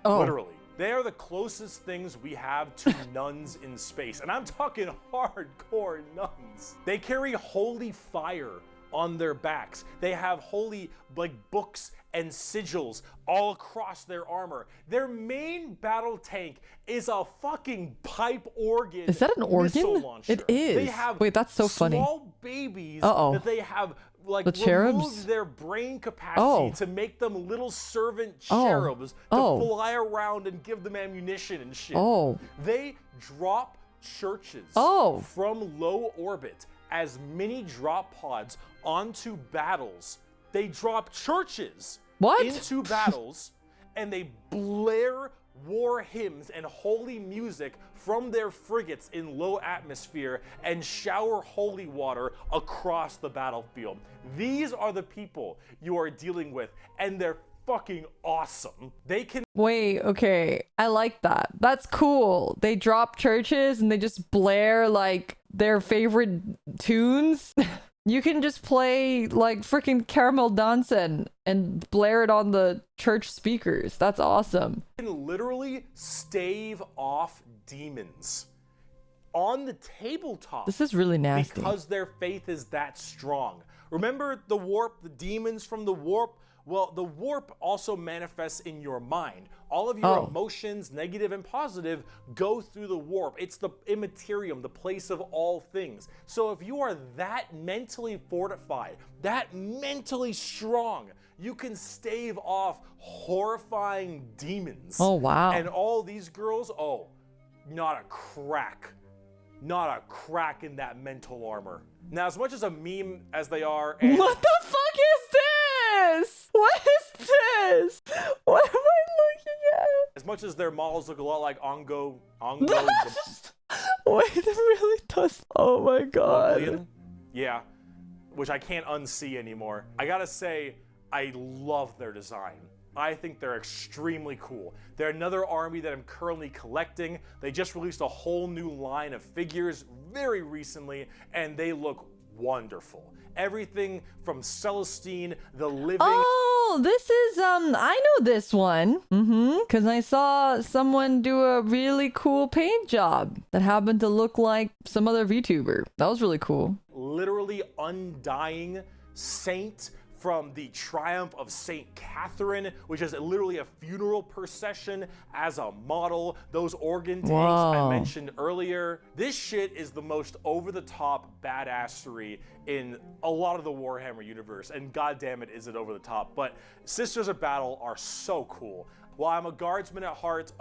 Literally. They are the closest things we have to nuns in space. And I'm talking hardcore nuns. They carry holy fire on their backs. They have holy like books and sigils all across their armor. Their main battle tank is a fucking pipe organ. Is that an organ? It is. They have Wait, that's so funny. Small babies Uh-oh. that they have like The cherubs? removed their brain capacity to make them little servant cherubs to fly around and give them ammunition and shit. They drop churches from low orbit as mini drop pods onto battles. They drop churches into battles, and they blare war hymns and holy music from their frigates in low atmosphere and shower holy water across the battlefield. These are the people you are dealing with, and they're fucking awesome. They can— Wait, okay. I like that. That's cool. They drop churches and they just blare like their favorite tunes. You can just play like freaking Caramel Dansen and blare it on the church speakers. That's awesome. Can literally stave off demons on the tabletop. This is really nasty. Because their faith is that strong. Remember the warp, the demons from the warp? Well, the warp also manifests in your mind. All of your emotions, negative and positive, go through the warp. It's the immaterium, the place of all things. So if you are that mentally fortified, that mentally strong, you can stave off horrifying demons. Oh, wow. And all these girls, not a crack. Not a crack in that mental armor. Now, as much as a meme as they are— What the fuck is this? What is this? What am I looking at? As much as their models look a lot like Ongo Wait, it really does. Oh my god. Yeah, which I can't unsee anymore. I gotta say, I love their design. I think they're extremely cool. They're another army that I'm currently collecting. They just released a whole new line of figures very recently, and they look wonderful. Everything from Celestine, the living— Oh, this is, I know this one. Because I saw someone do a really cool paint job that happened to look like some other VTuber. That was really cool. Literally undying saint from the Triumph of Saint Catherine, which is literally a funeral procession as a model. Those organ tanks I mentioned earlier. This shit is the most over-the-top badassery in a lot of the Warhammer universe, and goddamn it, is it over the top. But Sisters of Battle are so cool. While I'm a guardsman at heart,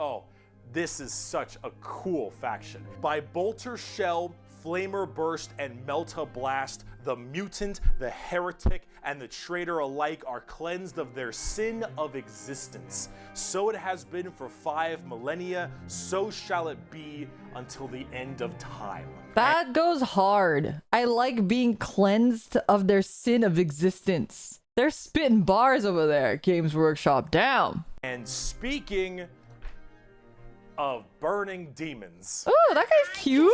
this is such a cool faction. By Bolter Shell, Flamer Burst, and Melta Blast, the mutant, the heretic, and the traitor alike are cleansed of their sin of existence. So it has been for 5 millennia, so shall it be until the end of time. That goes hard. I like being cleansed of their sin of existence. They're spitting bars over there, Games Workshop. Damn. And speaking of burning demons. Oh, that guy's cute.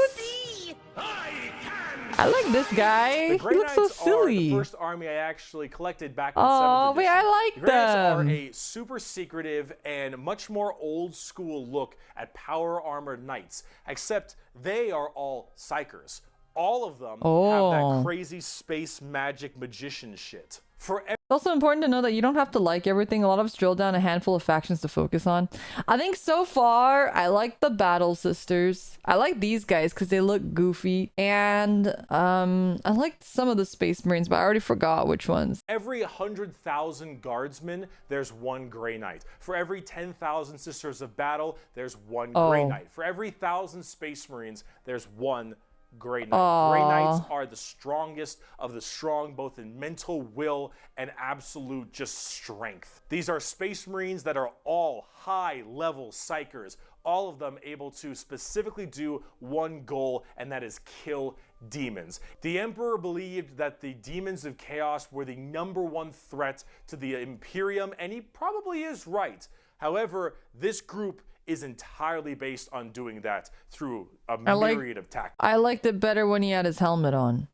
I like this guy. He looks so silly. Are the first army I actually collected back in 7th edition. Wait, I like the Grey Knights them. are a super secretive and much more old school look at power armored knights, except they are all psychers. All of them have that crazy space magic magician shit. It's also important to know that you don't have to like everything. A lot of us drill down a handful of factions to focus on. I think so far, I like the Battle Sisters. I like these guys because they look goofy. And I liked some of the Space Marines, but I already forgot which ones. Every 100,000 guardsmen, there's one Grey Knight. For every 10,000 Sisters of Battle, there's one Grey Knight. For every 1,000 Space Marines, there's one Grey Knight. Grey Knights are the strongest of the strong, both in mental will and absolute just strength. These are Space Marines that are all high-level psychers, all of them able to specifically do one goal, and that is kill demons. The Emperor believed that the demons of chaos were the #1 threat to the Imperium, and he probably is right. However, this group is entirely based on doing that through a myriad of tactics. I liked it better when he had his helmet on.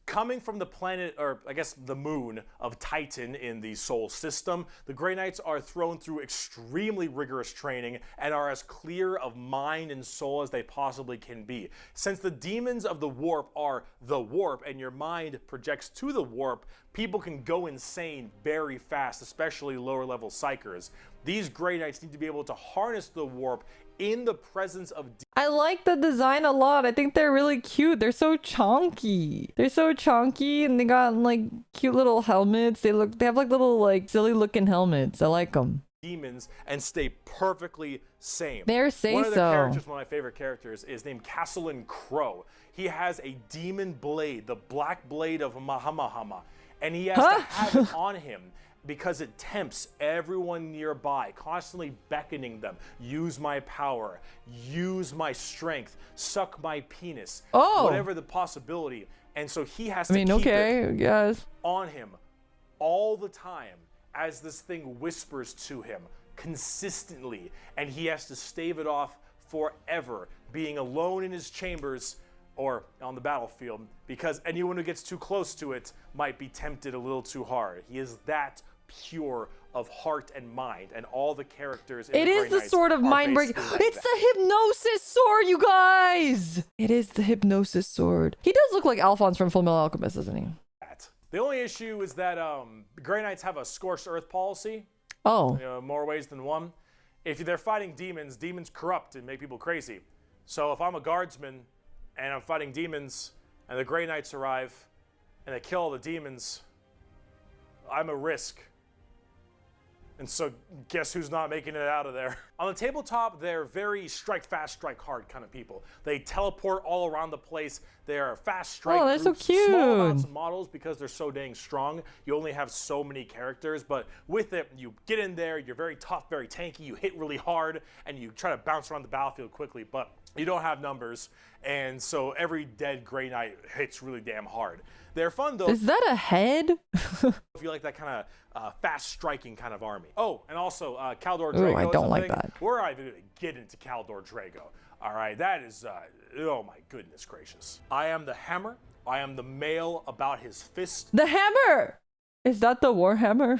Coming from the planet, or I guess the moon of Titan in the Sol system, the Grey Knights are thrown through extremely rigorous training and are as clear of mind and soul as they possibly can be. Since the demons of the warp are the warp and your mind projects to the warp, people can go insane very fast, especially lower level psychers. These Grey Knights need to be able to harness the warp in the presence of I like the design a lot. I think they're really cute. They're so chonky. They're so chonky, and they got like cute little helmets. They have like little like silly looking helmets. I like them. demons and stay perfectly sane. They're say One of the so. characters, one of my favorite characters, is named Castellan Crow. He has a demon blade, the black blade of Mahamahama, and he has to have it on him because it tempts everyone nearby, constantly beckoning them. Use my power, use my strength, suck my penis, whatever the possibility. And so he has to keep it on him all the time as this thing whispers to him consistently, and he has to stave it off forever, being alone in his chambers or on the battlefield, because anyone who gets too close to it might be tempted a little too hard. He is that pure of heart and mind, and all the characters in It is the sword of mind breaking. It's the hypnosis sword, you guys! It is the hypnosis sword. He does look like Alphonse from Fullmetal Alchemist, doesn't he? The only issue is that Grey Knights have a scorched earth policy. Oh. You know, more ways than one. If they're fighting demons, demons corrupt and make people crazy. So if I'm a guardsman and I'm fighting demons and the Grey Knights arrive and they kill all the demons, I'm a risk. And so guess who's not making it out of there? On the tabletop, they're very strike fast, strike hard kind of people. They teleport all around the place. They're fast strike they're groups, so cute. small amounts of models because they're so dang strong. You only have so many characters, but with it, you get in there, you're very tough, very tanky, you hit really hard, and you try to bounce around the battlefield quickly, but you don't have numbers, and so every dead Grey Knight hits really damn hard. They're fun though. Is that a head? If you like that kind of fast striking kind of army. Oh, and also Caldor Drago. Ooh, I don't like that. We're not even gonna get into Caldor Drago. All right, that is, oh my goodness gracious. I am the hammer. I am the mail about his fist. The hammer! Is that the Warhammer?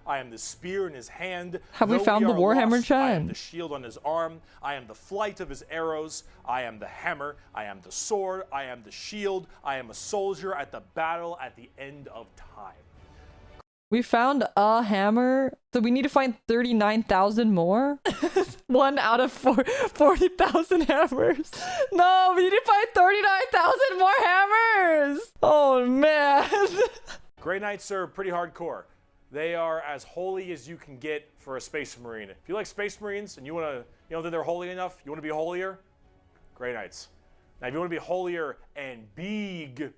I am the spear in his hand. Have we found the Warhammer Chan? I am the shield on his arm. I am the flight of his arrows. I am the hammer. I am the sword. I am the shield. I am a soldier at the battle at the end of time. We found a hammer, so we need to find 39,000 more? 1 out of 40,000 hammers. No, we need to find 39,000 more hammers! Oh, man. Grey Knights are pretty hardcore. They are as holy as you can get for a Space Marine. If you like Space Marines and you want to, you know that they're holy enough, you want to be holier, Grey Knights. Now, if you want to be holier and big,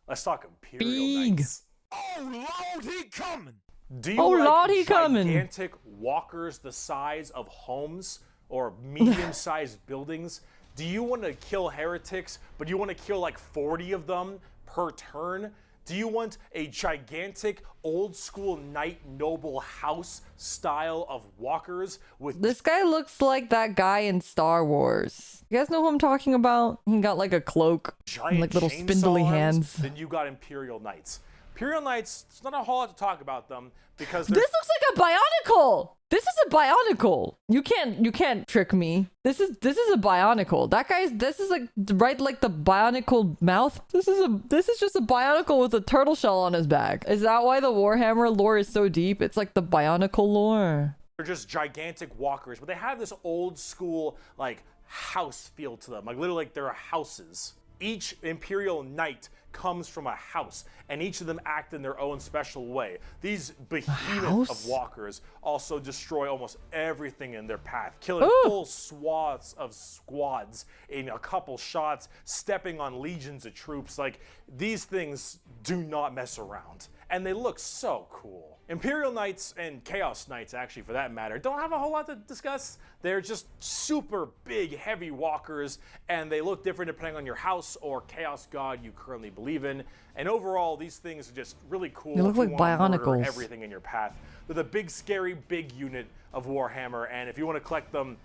let's talk Imperial Knights. Oh Lord, he coming! Do you like gigantic walkers the size of homes or medium-sized buildings? Do you want to kill heretics, but you want to kill like 40 of them per turn? Do you want a gigantic old-school knight noble house style of walkers with... This guy looks like that guy in Star Wars. You guys know who I'm talking about? He got like a cloak and like little spindly hands. Then you got Imperial Knights. Imperial Knights, it's not a whole lot to talk about them because this looks like a Bionicle. This is a Bionicle. You can't trick me. This is a Bionicle. That guy's this is like right like the Bionicle mouth. This is just a Bionicle with a turtle shell on his back. Is that why the Warhammer lore is so deep? It's like the Bionicle lore. They're just gigantic walkers, but they have this old school like house feel to them. Like literally like they're houses. Each Imperial Knight comes from a house, and each of them act in their own special way. These behemoth of walkers also destroy almost everything in their path, killing full swaths of squads in a couple shots, stepping on legions of troops. Like, these things do not mess around, and they look so cool. Imperial Knights and Chaos Knights, actually, for that matter, don't have a whole lot to discuss. They're just super big, heavy walkers, and they look different depending on your house or Chaos God you currently believe in. And overall, these things are just really cool. They look like Bionicles. Everything in your path. They're the big, scary, big unit of Warhammer, and if you want to collect them,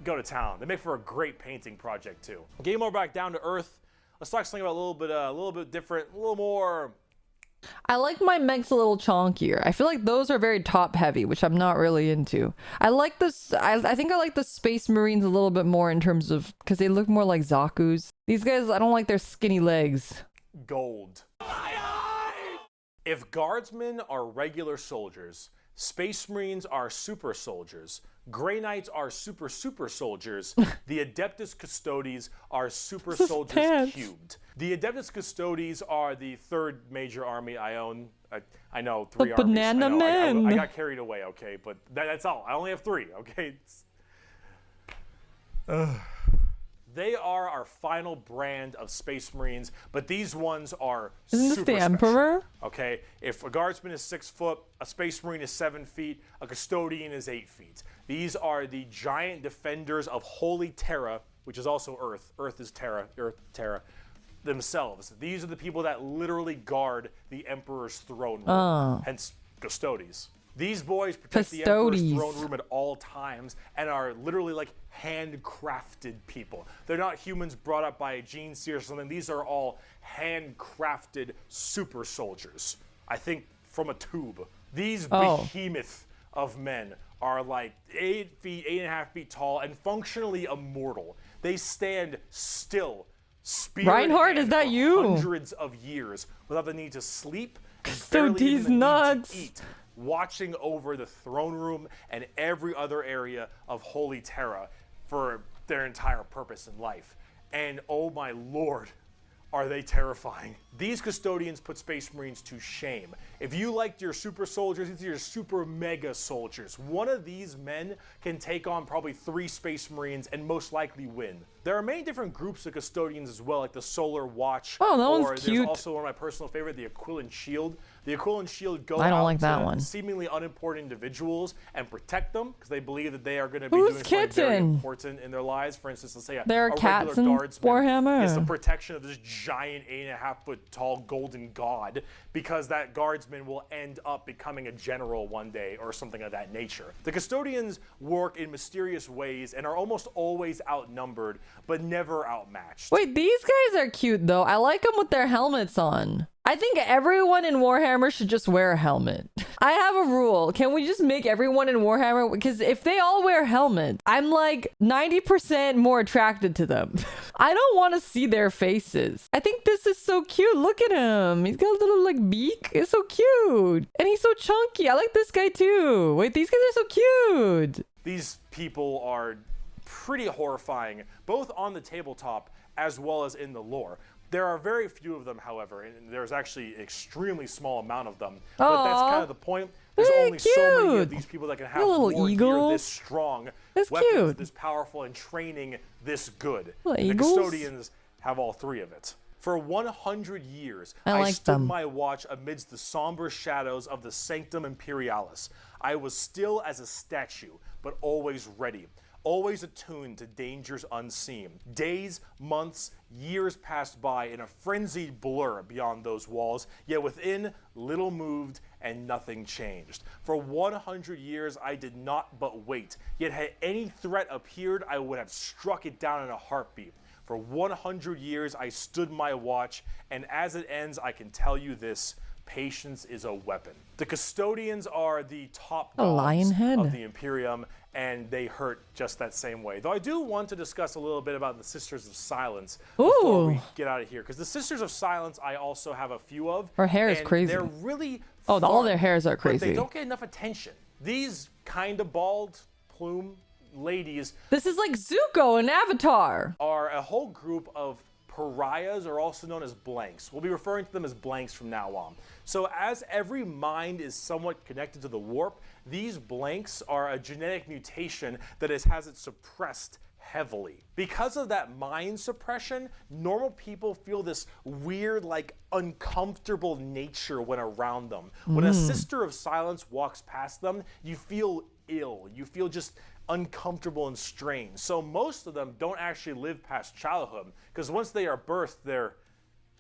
go to town. They make for a great painting project, too. Getting more back down to earth, let's talk something about a little bit different, a little more. I like my mechs a little chonkier. I feel like those are very top heavy, which I'm not really into. I like this. I think I like the Space Marines a little bit more in terms of, because they look more like Zaku's. These guys, I don't like their skinny legs. Gold. If guardsmen are regular soldiers, Space Marines are super soldiers, Grey Knights are super soldiers, the Adeptus Custodes are super soldiers cubed. The Adeptus Custodes are the third major army I own. I know, three armies. Banana Men. I got carried away, okay, but that's all. I only have three, okay? They are our final brand of Space Marines, but these ones are Isn't this super the special, Emperor? okay? If a guardsman is 6 foot, a Space Marine is 7 feet, a custodian is 8 feet. These are the giant defenders of Holy Terra, which is also Earth. Earth is Terra, themselves. These are the people that literally guard the Emperor's throne room, hence Custodes. These boys protect the Emperor's throne room at all times and are literally like handcrafted people. They're not humans brought up by a gene seer or something. These are all handcrafted super soldiers. I think from a tube. These behemoth of men are like 8 feet, 8.5 feet tall, and functionally immortal. They stand still, spear Reinhardt, is that you? hundreds of years without the need to sleep, and barely even the need to eat, watching over the throne room and every other area of Holy Terra for their entire purpose in life. And oh my lord, are they terrifying. These custodians put Space Marines to shame. If you liked your super soldiers, these are your super mega soldiers. One of these men can take on probably 3 Space Marines and most likely win. There are many different groups of custodians as well, like the Solar Watch. Oh, that one's cute. There's also one of my personal favorite, the Aquilan Shield. The Aquilan Shield go I don't out like that to one. seemingly unimportant individuals and protect them because they believe that they are going to be doing something very important in their lives. For instance, let's say there are a cats regular in guardsman Warhammer. is the protection of this giant 8.5 foot tall golden god, because that guardsman will end up becoming a general one day or something of that nature. The custodians work in mysterious ways and are almost always outnumbered, but never outmatched. Wait, these guys are cute though. I like them with their helmets on. I think everyone in Warhammer should just wear a helmet. I have a rule. Can we just make everyone in Warhammer? Because if they all wear helmets, I'm like 90% more attracted to them. I don't want to see their faces. I think this is so cute. Look at him. He's got a little like beak. It's so cute. And he's so chunky. I like this guy too. Wait, these guys are so cute. These people are pretty horrifying, both on the tabletop as well as in the lore. There are very few of them, however, and there's actually an extremely small amount of them. But that's kind of the point. There's only so many of these people that can have war gear this strong, weapons this powerful, and training this good. The custodians have all 3 of it. For 100 years, I stood my watch amidst the somber shadows of the Sanctum Imperialis. I was still as a statue, but always ready. Always attuned to dangers unseen. Days, months, years passed by in a frenzied blur beyond those walls, yet within, little moved and nothing changed. For 100 years, I did not but wait, yet had any threat appeared, I would have struck it down in a heartbeat. For 100 years, I stood my watch, and as it ends, I can tell you this: patience is a weapon. The custodians are the top dogs of the Imperium, and they hurt just that same way. Though I do want to discuss a little bit about the Sisters of Silence before we get out of here, because the Sisters of Silence I also have a few of. Her hair is crazy. They're really fun, all their hairs are crazy. But they don't get enough attention. These kind of bald plume ladies. This is like Zuko in Avatar. Are a whole group of pariahs, are also known as blanks. We'll be referring to them as blanks from now on. So as every mind is somewhat connected to the warp, these blanks are a genetic mutation that has it suppressed heavily. Because of that mind suppression, normal people feel this weird, like, uncomfortable nature when around them. When a Sister of Silence walks past them, you feel ill. You feel just uncomfortable and strange. So most of them don't actually live past childhood, because once they are birthed, they're,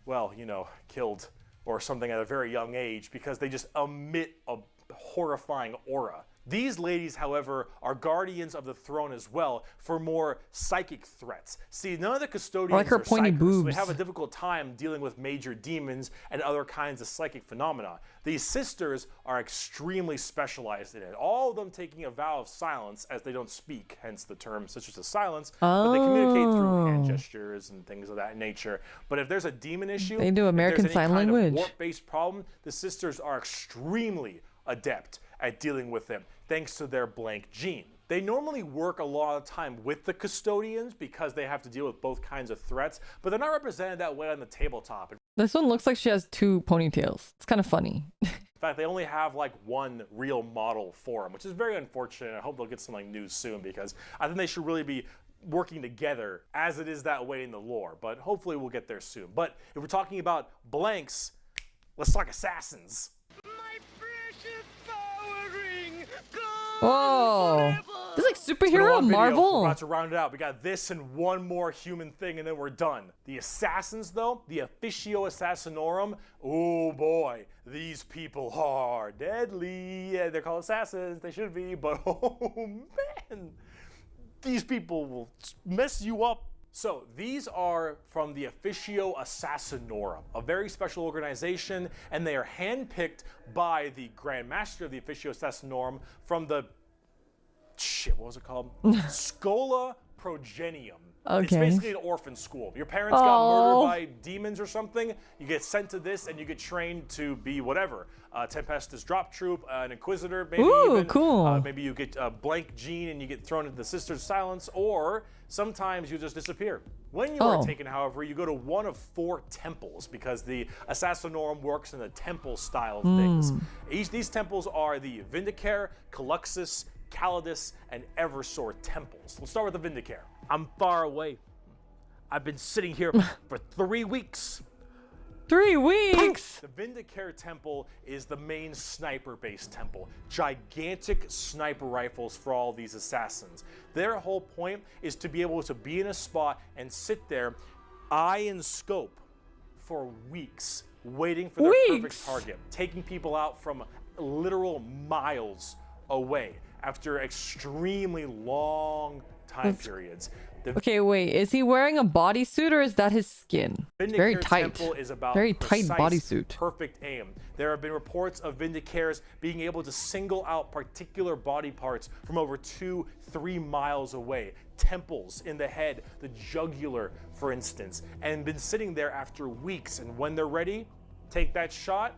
well, you know, killed or something at a very young age, because they just emit a horrifying aura. These ladies, however, are guardians of the throne as well for more psychic threats. See, none of the custodians I like her are pointy psychics, so they boobs. have a difficult time dealing with major demons and other kinds of psychic phenomena. These sisters are extremely specialized in it, all of them taking a vow of silence as they don't speak, hence the term Sisters of Silence, but they communicate through hand gestures and things of that nature. But if there's a demon issue, They do American if there's any Sign kind Language. of warp-based problem, the sisters are extremely adept at dealing with them, thanks to their blank gene. They normally work a lot of time with the custodians because they have to deal with both kinds of threats, but they're not represented that way on the tabletop. In This one looks like she has 2 ponytails. It's kind of funny. fact, they only have like one real model for them, which is very unfortunate. I hope they'll get some like news soon, because I think they should really be working together as it is that way in the lore, but hopefully we'll get there soon. But if we're talking about blanks, let's talk assassins. My precious power ring. Whoa. This is like It's been a superhero long video. Marvel. We're about to round it out. We got this and one more human thing, and then we're done. The assassins, though, the Officio Assassinorum, oh boy, these people are deadly. Yeah, they're called assassins. They should be, but oh man, these people will mess you up. So these are from the Officio Assassinorum, a very special organization, and they are handpicked by the Grand Master of the Officio Assassinorum from the what was it called? Scola Progenium. It's Okay. basically an orphan school. Your parents got murdered by demons or something. You get sent to this, and you get trained to be whatever. Tempestus Drop Troop, an Inquisitor, maybe Ooh, even. cool. Maybe you get a blank gene and you get thrown into the Sisters of Silence, or sometimes you just disappear. When you are taken, however, you go to one of 4 temples, because the Assassinorum works in the temple style of things. These temples are the Vindicare, Caluxus, Calidus, and Eversor temples. Let's start with the Vindicare. I'm far away. I've been sitting here for 3 weeks. 3 weeks. The Vindicare temple is the main sniper-based temple. Gigantic sniper rifles for all these assassins. Their whole point is to be able to be in a spot and sit there, eye and scope, for weeks, waiting for their perfect target, taking people out from literal miles away after extremely long time periods. The Okay, wait. Is he wearing a bodysuit or is that his skin? It's very Vindicare tight. temple is about Very tight precise, bodysuit. perfect aim. There have been reports of Vindicares being able to single out particular body parts from over 2-3 miles away. Temples in the head, the jugular, for instance, and been sitting there after weeks. And when they're ready, take that shot.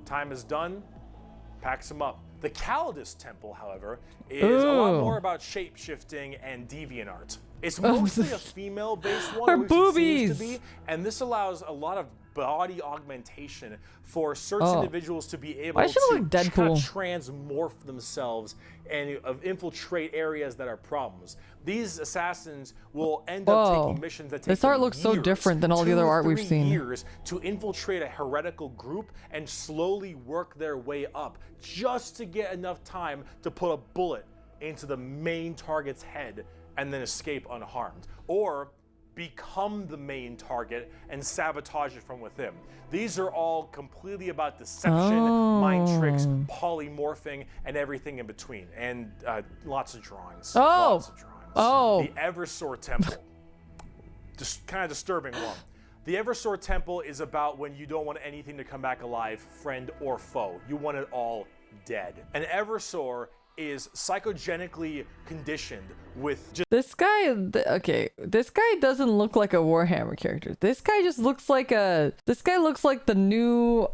Time is done. Packs them up. The Calidus temple, however, is a lot more about shape-shifting and deviant art. It's mostly a female-based one, Her or at least it seems boobies. to be, and this allows a lot of body augmentation for certain individuals to be able Why should to it look kind of Deadpool? transmorph themselves and infiltrate areas that are problems. These assassins will end up Whoa. taking missions that take This art them looks so years, different than all the other art we've 2 to 3 seen. years to infiltrate a heretical group and slowly work their way up, just to get enough time to put a bullet into the main target's head and then escape unharmed, or become the main target and sabotage it from within. These are all completely about deception, mind tricks, polymorphing, and everything in between, and lots of drawings. Lots of drawings. The Eversor Temple. Just kind of disturbing one. The Eversor Temple is about when you don't want anything to come back alive, friend or foe. You want it all dead. An Eversor is psychogenically conditioned with just This guy, okay, this guy doesn't look like a Warhammer character. This guy just looks like this guy looks like the new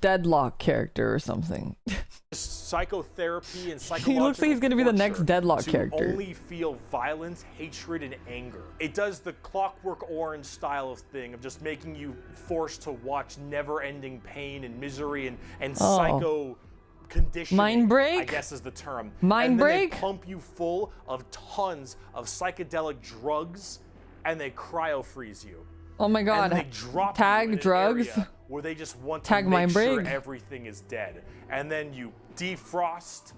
Deadlock character or something. psychotherapy and psychological He looks like he's gonna be the next torture Deadlock to character. only feel violence, hatred, and anger. It does the Clockwork Orange style of thing of just making you forced to watch never-ending pain and misery and psycho conditioning, Mind break? I guess is the term. Mind and then break? They pump you full of tons of psychedelic drugs, and they cryo freeze you. Oh my god. And they drop Tag you in an drugs. area where they just want to Tag make mind sure break. everything is dead. And then you defrost,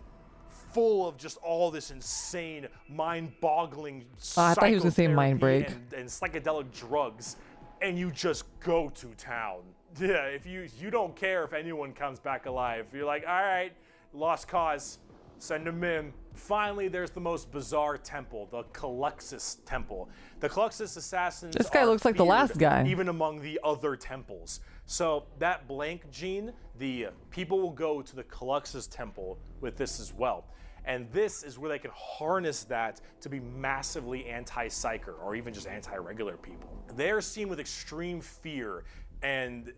full of just all this insane, mind-boggling I thought he was gonna say mind break. and psychedelic drugs, and you just go to town. Yeah, if you don't care if anyone comes back alive. You're like, all right, lost cause. Send them in. Finally, there's the most bizarre temple, the Caluxus Temple. The Caluxus assassins. This guy looks like the last guy. Even among the other temples. So that blank gene, the people will go to the Caluxus Temple with this as well. And this is where they can harness that to be massively anti-psyker or even just anti-regular people. They're seen with extreme fear and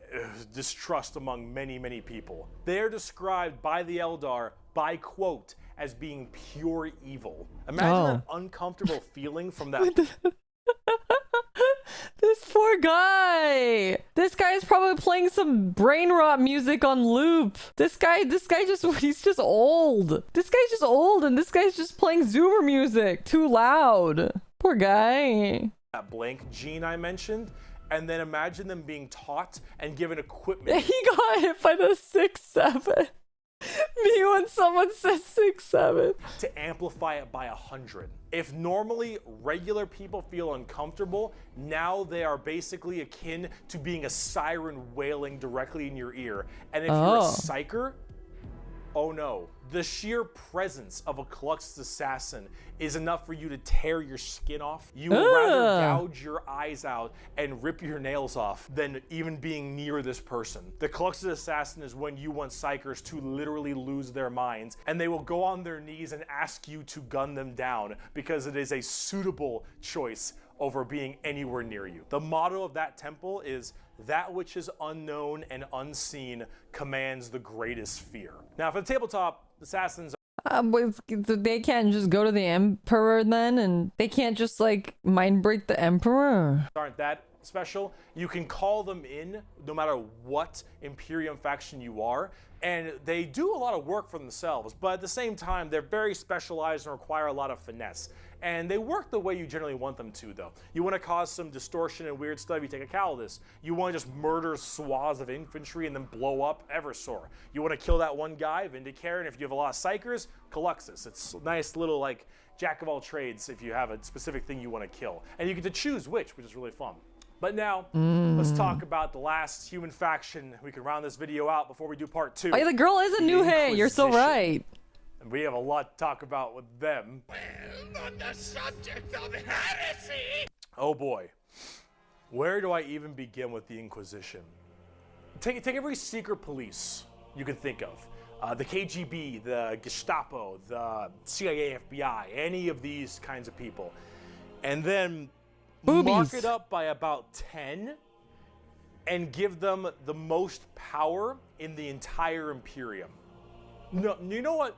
distrust among many, many people. They're described by the Eldar by quote as being pure evil. Imagine that uncomfortable feeling from that. This poor guy. This guy is probably playing some brain rot music on loop. This guy he's just old. This guy's just old and this guy's just playing Zoomer music too loud. Poor guy. That blank gene I mentioned, and then imagine them being taught and given equipment. He got hit by the 6-7. Me when someone says 6-7. To amplify it by 100. If normally regular people feel uncomfortable, now they are basically akin to being a siren wailing directly in your ear. And if you're a psyker, oh no. The sheer presence of a Caluxus assassin is enough for you to tear your skin off. You would rather gouge your eyes out and rip your nails off than even being near this person. The Caluxus assassin is when you want psychers to literally lose their minds, and they will go on their knees and ask you to gun them down because it is a suitable choice over being anywhere near you. The motto of that temple is, "That which is unknown and unseen commands the greatest fear." Now, for the tabletop, assassins they can't just go to the Emperor then, and they can't just like mind break the Emperor. aren't that special. You can call them in no matter what Imperium faction you are, and they do a lot of work for themselves, but at the same time, they're very specialized and require a lot of finesse. And they work the way you generally want them to, though. You want to cause some distortion and weird stuff, you take a Calidus. You want to just murder swaths of infantry and then blow up Eversor. You want to kill that one guy, Vindicator, and if you have a lot of Psychers, Caluxus. It's a nice little, like, jack of all trades if you have a specific thing you want to kill. And you get to choose which is really fun. But now, let's talk about the last human faction. We can round this video out before we do part 2. Oh, yeah, the girl is a new hay. You're so right. And we have a lot to talk about with them. Well, on the subject of heresy. Oh boy. Where do I even begin with the Inquisition? Take every secret police you can think of. The KGB, the Gestapo, the CIA, FBI, any of these kinds of people. And then mark it up by about 10 and give them the most power in the entire Imperium. No, you know what?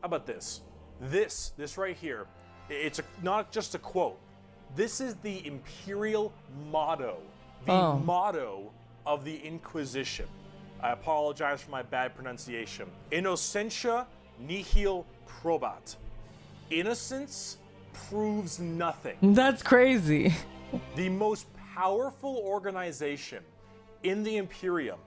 How about this? This right here, it's not just a quote. This is the imperial motto, the motto of the Inquisition. I apologize for my bad pronunciation. Innocentia nihil probat. Innocence proves nothing. That's crazy. The most powerful organization in the Imperium,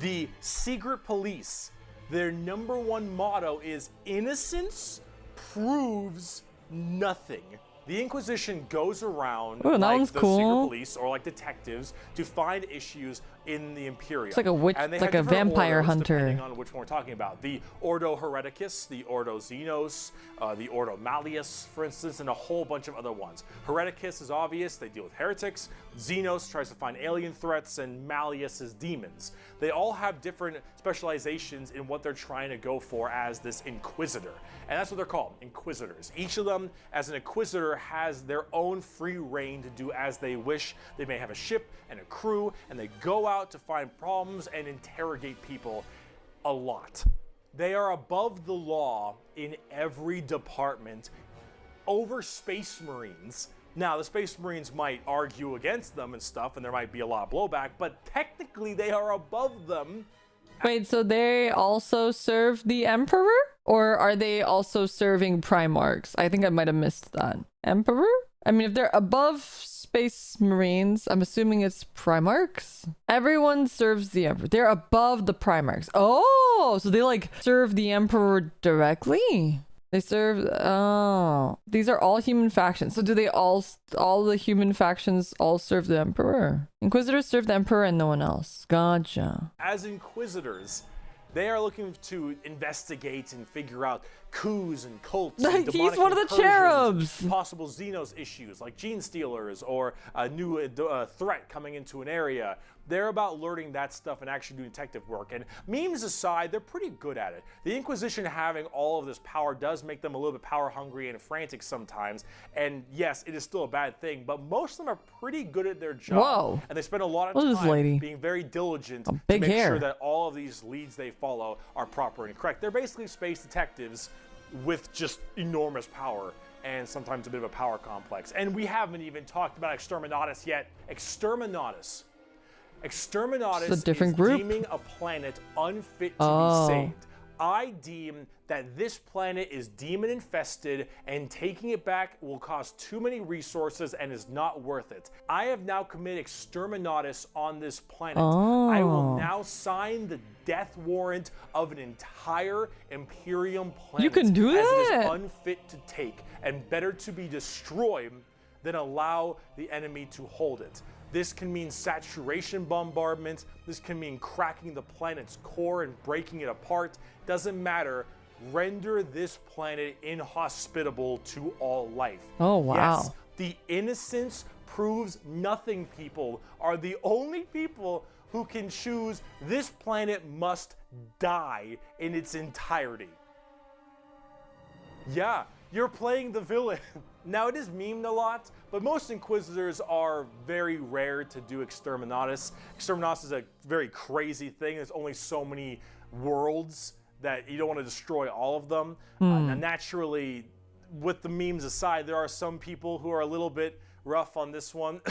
the secret police, their #1 motto is innocence proves nothing. The Inquisition goes around like the secret police or like detectives to find issues in the Imperium. It's like a witch, and they like have a different vampire orders hunter. depending on which one we're talking about. The Ordo Hereticus, the Ordo Xenos, the Ordo Malleus, for instance, and a whole bunch of other ones. Hereticus is obvious, they deal with heretics. Xenos tries to find alien threats, and Malleus is demons. They all have different specializations in what they're trying to go for as this Inquisitor. And that's what they're called, Inquisitors. Each of them, as an Inquisitor, has their own free reign to do as they wish. They may have a ship and a crew, and they go out to find problems and interrogate people a lot. They are above the law in every department over Space Marines. Now, the Space Marines might argue against them and stuff, and there might be a lot of blowback, but technically they are above them. Wait, so they also serve the Emperor? Or are they also serving Primarchs? I think I might have missed that. Emperor? I mean, if they're above Space Marines, I'm assuming it's Primarchs? Everyone serves the Emperor. They're above the Primarchs. Oh, so they like serve the Emperor directly? They serve, oh. These are all human factions. So do they all the human factions all serve the Emperor? Inquisitors serve the Emperor and no one else. Gotcha. As Inquisitors, They are looking to investigate and figure out coups and cults. And He's demonic one of the incursions, cherubs. possible Xenos issues like gene stealers or a new threat coming into an area. They're about learning that stuff and actually doing detective work. And memes aside, they're pretty good at it. The Inquisition having all of this power does make them a little bit power hungry and frantic sometimes. And yes, it is still a bad thing, but most of them are pretty good at their job. Whoa. And they spend a lot of Look at this time lady. being very diligent big to make hair. sure that all of these leads they follow are proper and correct. They're basically space detectives with just enormous power and sometimes a bit of a power complex. And we haven't even talked about Exterminatus yet. Exterminatus It's a different group. deeming a planet unfit to be saved. I deem that this planet is demon infested and taking it back will cost too many resources and is not worth it. I have now committed Exterminatus on this planet. I will now sign the death warrant of an entire Imperium planet. You can do as it that? is unfit to take and better to be destroyed than allow the enemy to hold it. This can mean saturation bombardment. This can mean cracking the planet's core and breaking it apart. Doesn't matter. Render this planet inhospitable to all life. Oh, wow. Yes, the innocence proves nothing people are the only people who can choose this planet must die in its entirety. Yeah, you're playing the villain. Now, it is memed a lot, but most Inquisitors are very rare to do Exterminatus. Exterminatus is a very crazy thing. There's only so many worlds that you don't want to destroy all of them. And naturally, with the memes aside, there are some people who are a little bit rough on this one.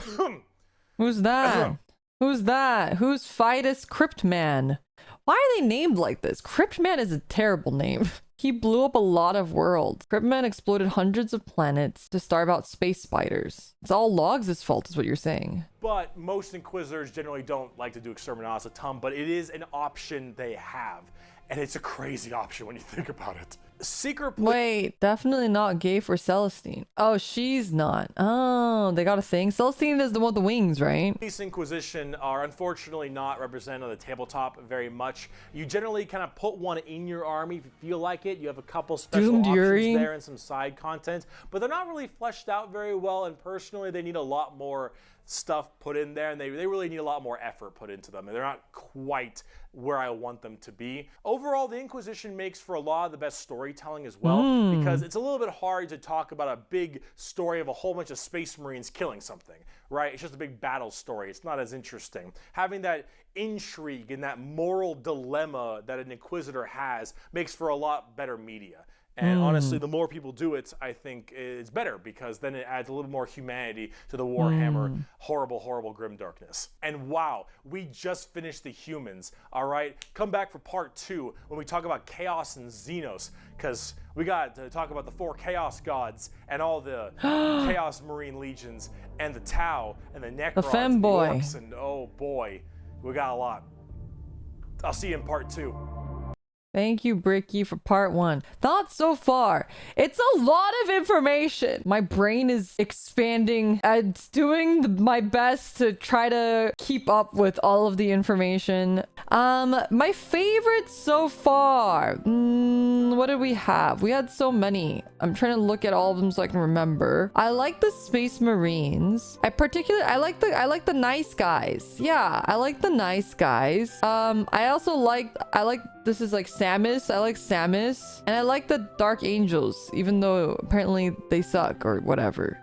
Who's that? Who's that? Who's Fidus Cryptman? Why are they named like this? Cryptman is a terrible name. He blew up a lot of worlds. Cryptman exploded hundreds of planets to starve out space spiders. It's all Logs' fault is what you're saying. But most Inquisitors generally don't like to do Exterminatus a ton, but it is an option they have. And it's a crazy option when you think about it. Secret Wait, definitely not gay for Celestine. Oh, she's not. Oh, they got a thing. Celestine is the one with the wings, right? Police Inquisition are unfortunately not represented on the tabletop very much. You generally kind of put one in your army if you feel like it. You have a couple special options there and some side content, but they're not really fleshed out very well, and personally they need a lot more stuff put in there, and they really need a lot more effort put into them, and they're not quite where I want them to be. Overall, the Inquisition makes for a lot of the best storytelling as well, because it's a little bit hard to talk about a big story of a whole bunch of space marines killing something, right? It's just a big battle story. It's not as interesting. Having that intrigue and that moral dilemma that an Inquisitor has makes for a lot better media. And honestly, the more people do it, I think it's better, because then it adds a little more humanity to the Warhammer horrible, horrible grimdarkness. And wow, we just finished the humans, all right? Come back for part 2 when we talk about Chaos and Xenos, because we got to talk about the 4 Chaos Gods and all the Chaos Marine Legions and the Tau and the Necrons and the Orcs, and oh boy, we got a lot. I'll see you in part 2. Thank you, Bricky, for part 1. Thoughts so far? It's a lot of information. My brain is expanding. It's doing my best to try to keep up with all of the information. My favorites so far. What did we have? We had so many. I'm trying to look at all of them so I can remember. I like the Space Marines. I like the nice guys. Yeah, I like the nice guys. I like this is like Samus. I like Samus. And I like the Dark Angels, even though apparently they suck or whatever.